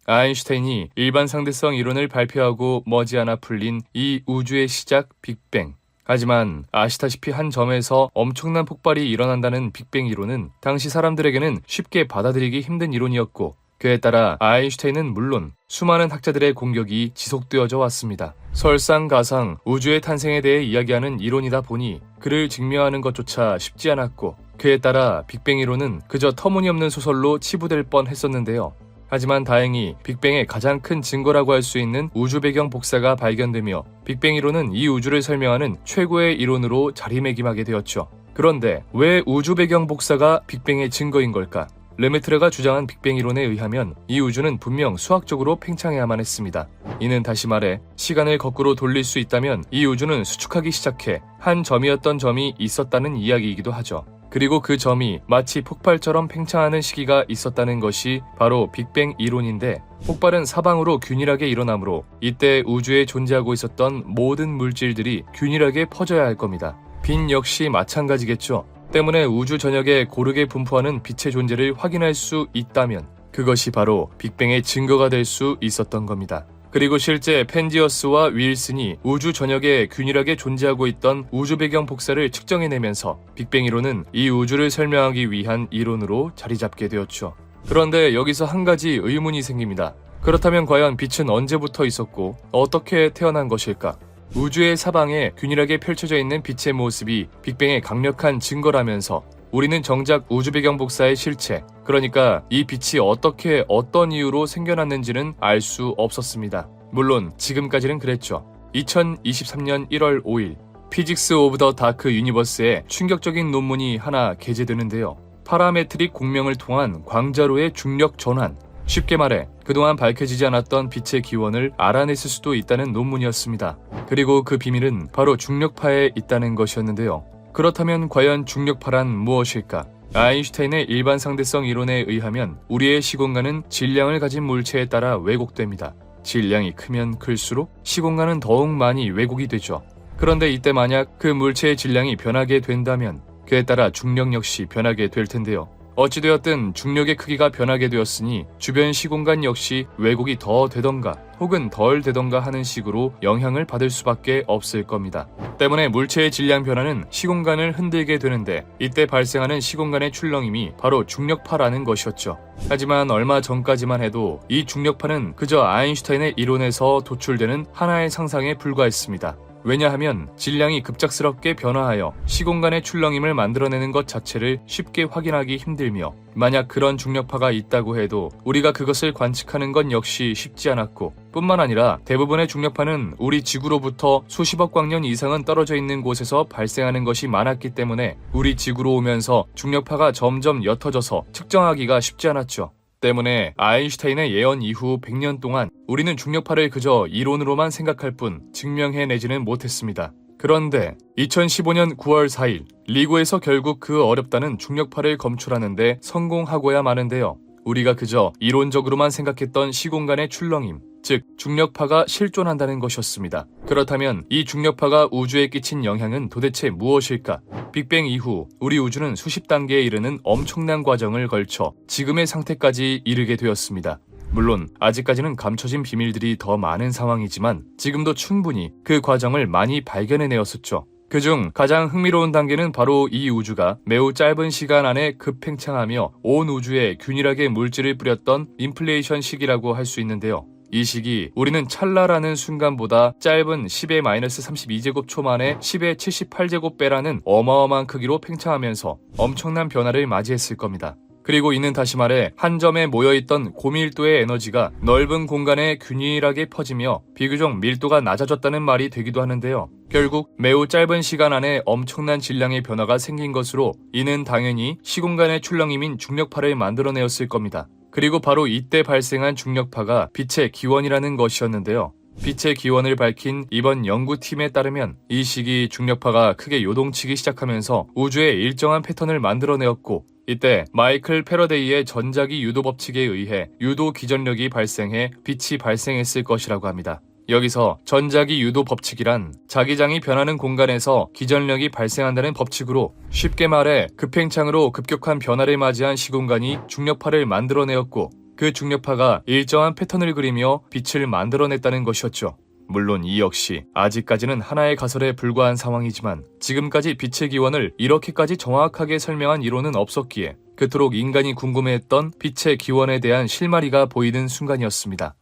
아인슈타인이 일반 상대성 이론을 발표하고 머지않아 풀린 이 우주의 시작 빅뱅. 하지만 아시다시피 한 점에서 엄청난 폭발이 일어난다는 빅뱅 이론은 당시 사람들에게는 쉽게 받아들이기 힘든 이론이었고, 그에 따라 아인슈타인은 물론 수많은 학자들의 공격이 지속되어져 왔습니다. 설상가상 우주의 탄생에 대해 이야기하는 이론이다 보니 그를 증명하는 것조차 쉽지 않았고, 그에 따라 빅뱅 이론은 그저 터무니없는 소설로 치부될 뻔했었는데요. 하지만 다행히 빅뱅의 가장 큰 증거라고 할 수 있는 우주 배경 복사가 발견되며 빅뱅 이론은 이 우주를 설명하는 최고의 이론으로 자리매김하게 되었죠. 그런데 왜 우주 배경 복사가 빅뱅의 증거인 걸까? 르메트르가 주장한 빅뱅 이론에 의하면 이 우주는 분명 수학적으로 팽창해야만 했습니다. 이는 다시 말해 시간을 거꾸로 돌릴 수 있다면 이 우주는 수축하기 시작해 한 점이었던 점이 있었다는 이야기이기도 하죠. 그리고 그 점이 마치 폭발처럼 팽창하는 시기가 있었다는 것이 바로 빅뱅 이론인데, 폭발은 사방으로 균일하게 일어나므로 이때 우주에 존재하고 있었던 모든 물질들이 균일하게 퍼져야 할 겁니다. 빛 역시 마찬가지겠죠. 때문에 우주 전역에 고르게 분포하는 빛의 존재를 확인할 수 있다면 그것이 바로 빅뱅의 증거가 될 수 있었던 겁니다. 그리고 실제 펜지어스와 윌슨이 우주 전역에 균일하게 존재하고 있던 우주 배경 복사를 측정해내면서 빅뱅 이론은 이 우주를 설명하기 위한 이론으로 자리잡게 되었죠. 그런데 여기서 한 가지 의문이 생깁니다. 그렇다면 과연 빛은 언제부터 있었고 어떻게 태어난 것일까? 우주의 사방에 균일하게 펼쳐져 있는 빛의 모습이 빅뱅의 강력한 증거라면서 우리는 정작 우주 배경 복사의 실체, 그러니까 이 빛이 어떻게 어떤 이유로 생겨났는지는 알 수 없었습니다. 물론 지금까지는 그랬죠. 2023년 1월 5일 피직스 오브 더 다크 유니버스에 충격적인 논문이 하나 게재되는데요. 파라메트릭 공명을 통한 광자로의 중력 전환, 쉽게 말해 그동안 밝혀지지 않았던 빛의 기원을 알아냈을 수도 있다는 논문이었습니다. 그리고 그 비밀은 바로 중력파에 있다는 것이었는데요. 그렇다면 과연 중력파란 무엇일까? 아인슈타인의 일반 상대성 이론에 의하면 우리의 시공간은 질량을 가진 물체에 따라 왜곡됩니다. 질량이 크면 클수록 시공간은 더욱 많이 왜곡이 되죠. 그런데 이때 만약 그 물체의 질량이 변하게 된다면 그에 따라 중력 역시 변하게 될 텐데요. 어찌되었든 중력의 크기가 변하게 되었으니 주변 시공간 역시 왜곡이 더 되던가 혹은 덜 되던가 하는 식으로 영향을 받을 수밖에 없을 겁니다. 때문에 물체의 질량 변화는 시공간을 흔들게 되는데 이때 발생하는 시공간의 출렁임이 바로 중력파라는 것이었죠. 하지만 얼마 전까지만 해도 이 중력파는 그저 아인슈타인의 이론에서 도출되는 하나의 상상에 불과했습니다. 왜냐하면 질량이 급작스럽게 변화하여 시공간의 출렁임을 만들어내는 것 자체를 쉽게 확인하기 힘들며 만약 그런 중력파가 있다고 해도 우리가 그것을 관측하는 건 역시 쉽지 않았고 뿐만 아니라 대부분의 중력파는 우리 지구로부터 수십억 광년 이상은 떨어져 있는 곳에서 발생하는 것이 많았기 때문에 우리 지구로 오면서 중력파가 점점 옅어져서 측정하기가 쉽지 않았죠. 때문에 아인슈타인의 예언 이후 100년 동안 우리는 중력파를 그저 이론으로만 생각할 뿐 증명해내지는 못했습니다. 그런데 2015년 9월 4일 리고에서 결국 그 어렵다는 중력파를 검출하는데 성공하고야 마는데요. 우리가 그저 이론적으로만 생각했던 시공간의 출렁임, 즉 중력파가 실존한다는 것이었습니다. 그렇다면 이 중력파가 우주에 끼친 영향은 도대체 무엇일까? 빅뱅 이후 우리 우주는 수십 단계에 이르는 엄청난 과정을 걸쳐 지금의 상태까지 이르게 되었습니다. 물론 아직까지는 감춰진 비밀들이 더 많은 상황이지만 지금도 충분히 그 과정을 많이 발견해내었었죠. 그중 가장 흥미로운 단계는 바로 이 우주가 매우 짧은 시간 안에 급팽창하며 온 우주에 균일하게 물질을 뿌렸던 인플레이션 시기라고 할 수 있는데요. 이 시기 우리는 찰나라는 순간보다 짧은 10의 마이너스 32제곱초 만에 10의 78제곱배라는 어마어마한 크기로 팽창하면서 엄청난 변화를 맞이했을 겁니다. 그리고 이는 다시 말해 한 점에 모여있던 고밀도의 에너지가 넓은 공간에 균일하게 퍼지며 비교적 밀도가 낮아졌다는 말이 되기도 하는데요. 결국 매우 짧은 시간 안에 엄청난 질량의 변화가 생긴 것으로 이는 당연히 시공간의 출렁임인 중력파를 만들어내었을 겁니다. 그리고 바로 이때 발생한 중력파가 빛의 기원이라는 것이었는데요. 빛의 기원을 밝힌 이번 연구팀에 따르면 이 시기 중력파가 크게 요동치기 시작하면서 우주에 일정한 패턴을 만들어내었고 이때 마이클 패러데이의 전자기 유도 법칙에 의해 유도 기전력이 발생해 빛이 발생했을 것이라고 합니다. 여기서 전자기 유도 법칙이란 자기장이 변하는 공간에서 기전력이 발생한다는 법칙으로 쉽게 말해 급팽창으로 급격한 변화를 맞이한 시공간이 중력파를 만들어내었고 그 중력파가 일정한 패턴을 그리며 빛을 만들어냈다는 것이었죠. 물론 이 역시 아직까지는 하나의 가설에 불과한 상황이지만 지금까지 빛의 기원을 이렇게까지 정확하게 설명한 이론은 없었기에 그토록 인간이 궁금해했던 빛의 기원에 대한 실마리가 보이는 순간이었습니다.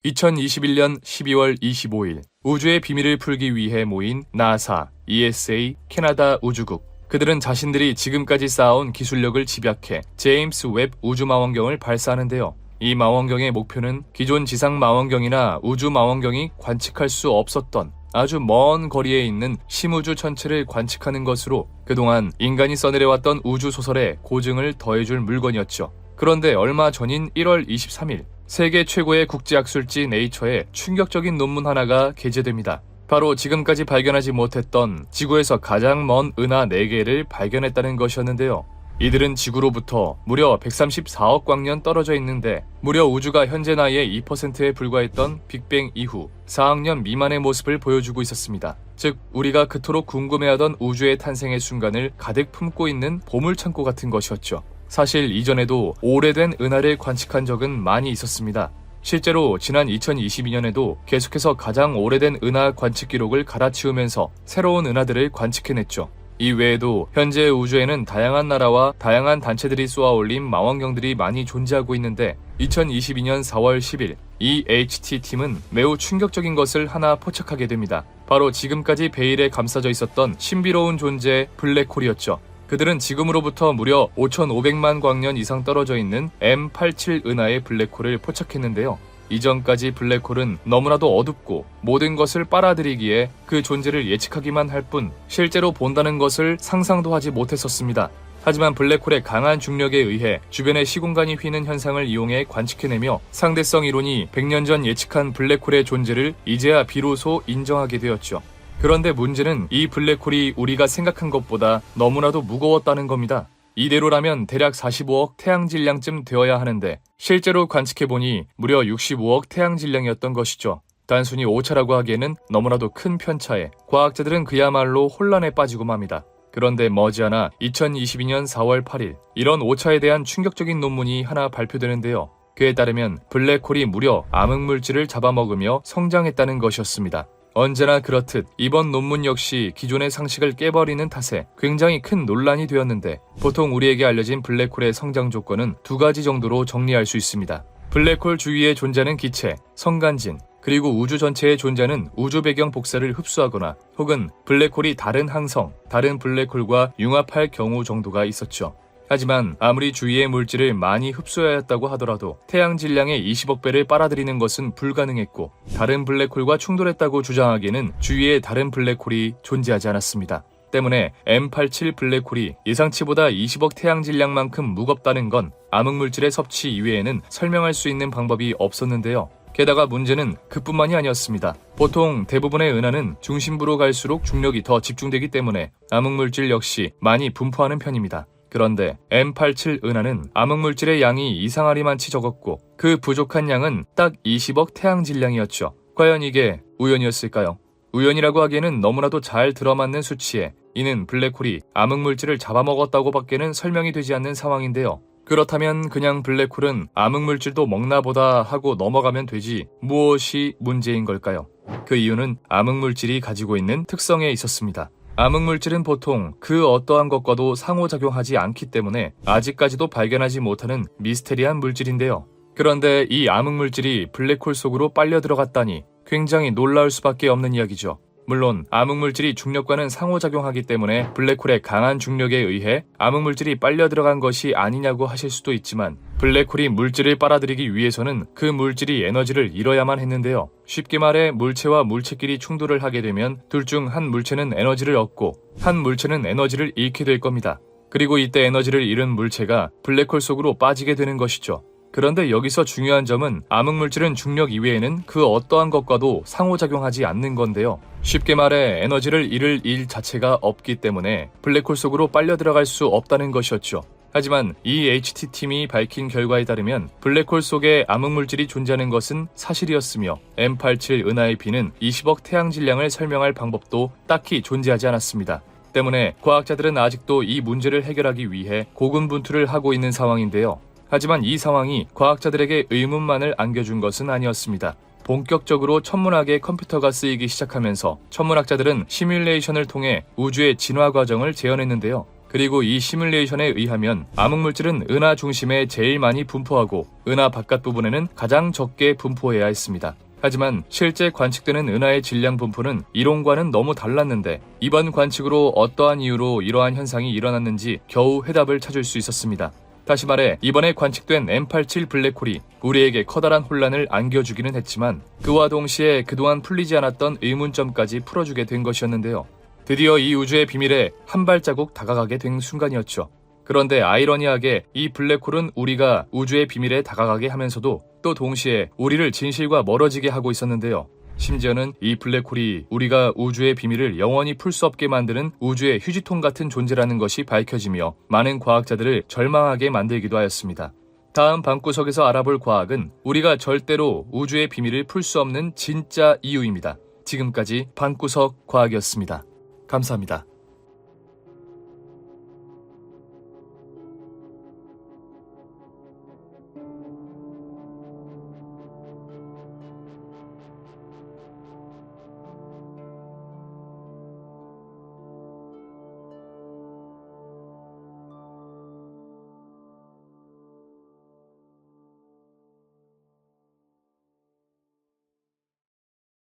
2021년 12월 25일 우주의 비밀을 풀기 위해 모인 나사, ESA, 캐나다 우주국 그들은 자신들이 지금까지 쌓아온 기술력을 집약해 제임스 웹 우주망원경을 발사하는데요. 이 망원경의 목표는 기존 지상 망원경이나 우주 망원경이 관측할 수 없었던 아주 먼 거리에 있는 심우주 전체를 관측하는 것으로 그동안 인간이 써내려왔던 우주 소설에 고증을 더해줄 물건이었죠. 그런데 얼마 전인 1월 23일 세계 최고의 국제학술지 네이처에 충격적인 논문 하나가 게재됩니다. 바로 지금까지 발견하지 못했던 지구에서 가장 먼 은하 4개를 발견했다는 것이었는데요. 이들은 지구로부터 무려 134억 광년 떨어져 있는데 무려 우주가 현재 나이의 2%에 불과했던 빅뱅 이후 4억 년 미만의 모습을 보여주고 있었습니다. 즉 우리가 그토록 궁금해하던 우주의 탄생의 순간을 가득 품고 있는 보물창고 같은 것이었죠. 사실 이전에도 오래된 은하를 관측한 적은 많이 있었습니다. 실제로 지난 2022년에도 계속해서 가장 오래된 은하 관측 기록을 갈아치우면서 새로운 은하들을 관측해냈죠. 이 외에도 현재 우주에는 다양한 나라와 다양한 단체들이 쏘아올린 망원경들이 많이 존재하고 있는데 2022년 4월 10일 이 HT팀은 매우 충격적인 것을 하나 포착하게 됩니다. 바로 지금까지 베일에 감싸져 있었던 신비로운 존재 블랙홀이었죠. 그들은 지금으로부터 무려 5,500만 광년 이상 떨어져 있는 M87 은하의 블랙홀을 포착했는데요. 이전까지 블랙홀은 너무나도 어둡고 모든 것을 빨아들이기에 그 존재를 예측하기만 할 뿐 실제로 본다는 것을 상상도 하지 못했었습니다. 하지만 블랙홀의 강한 중력에 의해 주변의 시공간이 휘는 현상을 이용해 관측해내며 상대성 이론이 100년 전 예측한 블랙홀의 존재를 이제야 비로소 인정하게 되었죠. 그런데 문제는 이 블랙홀이 우리가 생각한 것보다 너무나도 무거웠다는 겁니다. 이대로라면 대략 45억 태양질량쯤 되어야 하는데 실제로 관측해보니 무려 65억 태양질량이었던 것이죠. 단순히 오차라고 하기에는 너무나도 큰 편차에 과학자들은 그야말로 혼란에 빠지고 맙니다. 그런데 머지않아 2022년 4월 8일 이런 오차에 대한 충격적인 논문이 하나 발표되는데요. 그에 따르면 블랙홀이 무려 암흑물질을 잡아먹으며 성장했다는 것이었습니다. 언제나 그렇듯 이번 논문 역시 기존의 상식을 깨버리는 탓에 굉장히 큰 논란이 되었는데 보통 우리에게 알려진 블랙홀의 성장 조건은 두 가지 정도로 정리할 수 있습니다. 블랙홀 주위에 존재하는 기체, 성간진, 그리고 우주 전체에 존재하는 우주 배경 복사를 흡수하거나 혹은 블랙홀이 다른 항성, 다른 블랙홀과 융합할 경우 정도가 있었죠. 하지만 아무리 주위의 물질을 많이 흡수하였다고 하더라도 태양 질량의 20억 배를 빨아들이는 것은 불가능했고 다른 블랙홀과 충돌했다고 주장하기에는 주위에 다른 블랙홀이 존재하지 않았습니다. 때문에 M87 블랙홀이 예상치보다 20억 태양 질량만큼 무겁다는 건 암흑물질의 섭취 이외에는 설명할 수 있는 방법이 없었는데요. 게다가 문제는 그뿐만이 아니었습니다. 보통 대부분의 은하는 중심부로 갈수록 중력이 더 집중되기 때문에 암흑물질 역시 많이 분포하는 편입니다. 그런데 M87 은하는 암흑물질의 양이 이상하리만치 적었고 그 부족한 양은 딱 20억 태양질량이었죠. 과연 이게 우연이었을까요? 우연이라고 하기에는 너무나도 잘 들어맞는 수치에 이는 블랙홀이 암흑물질을 잡아먹었다고 밖에는 설명이 되지 않는 상황인데요. 그렇다면 그냥 블랙홀은 암흑물질도 먹나보다 하고 넘어가면 되지 무엇이 문제인 걸까요? 그 이유는 암흑물질이 가지고 있는 특성에 있었습니다. 암흑물질은 보통 그 어떠한 것과도 상호작용하지 않기 때문에 아직까지도 발견하지 못하는 미스테리한 물질인데요. 그런데 이 암흑물질이 블랙홀 속으로 빨려 들어갔다니 굉장히 놀라울 수밖에 없는 이야기죠. 물론 암흑물질이 중력과는 상호작용하기 때문에 블랙홀의 강한 중력에 의해 암흑물질이 빨려 들어간 것이 아니냐고 하실 수도 있지만 블랙홀이 물질을 빨아들이기 위해서는 그 물질이 에너지를 잃어야만 했는데요. 쉽게 말해 물체와 물체끼리 충돌을 하게 되면 둘 중 한 물체는 에너지를 얻고 한 물체는 에너지를 잃게 될 겁니다. 그리고 이때 에너지를 잃은 물체가 블랙홀 속으로 빠지게 되는 것이죠. 그런데 여기서 중요한 점은 암흑물질은 중력 이외에는 그 어떠한 것과도 상호작용하지 않는 건데요. 쉽게 말해 에너지를 잃을 일 자체가 없기 때문에 블랙홀 속으로 빨려 들어갈 수 없다는 것이었죠. 하지만 이 HT팀이 밝힌 결과에 따르면 블랙홀 속에 암흑물질이 존재하는 것은 사실이었으며 M87 은하의 비는 20억 태양질량을 설명할 방법도 딱히 존재하지 않았습니다. 때문에 과학자들은 아직도 이 문제를 해결하기 위해 고군분투를 하고 있는 상황인데요. 하지만 이 상황이 과학자들에게 의문만을 안겨준 것은 아니었습니다. 본격적으로 천문학의 컴퓨터가 쓰이기 시작하면서 천문학자들은 시뮬레이션을 통해 우주의 진화 과정을 재현했는데요. 그리고 이 시뮬레이션에 의하면 암흑물질은 은하 중심에 제일 많이 분포하고 은하 바깥 부분에는 가장 적게 분포해야 했습니다. 하지만 실제 관측되는 은하의 질량 분포는 이론과는 너무 달랐는데 이번 관측으로 어떠한 이유로 이러한 현상이 일어났는지 겨우 해답을 찾을 수 있었습니다. 다시 말해 이번에 관측된 M87 블랙홀이 우리에게 커다란 혼란을 안겨주기는 했지만 그와 동시에 그동안 풀리지 않았던 의문점까지 풀어주게 된 것이었는데요. 드디어 이 우주의 비밀에 한 발자국 다가가게 된 순간이었죠. 그런데 아이러니하게 이 블랙홀은 우리가 우주의 비밀에 다가가게 하면서도 또 동시에 우리를 진실과 멀어지게 하고 있었는데요. 심지어는 이 블랙홀이 우리가 우주의 비밀을 영원히 풀 수 없게 만드는 우주의 휴지통 같은 존재라는 것이 밝혀지며 많은 과학자들을 절망하게 만들기도 하였습니다. 다음 방구석에서 알아볼 과학은 우리가 절대로 우주의 비밀을 풀 수 없는 진짜 이유입니다. 지금까지 방구석 과학이었습니다. 감사합니다.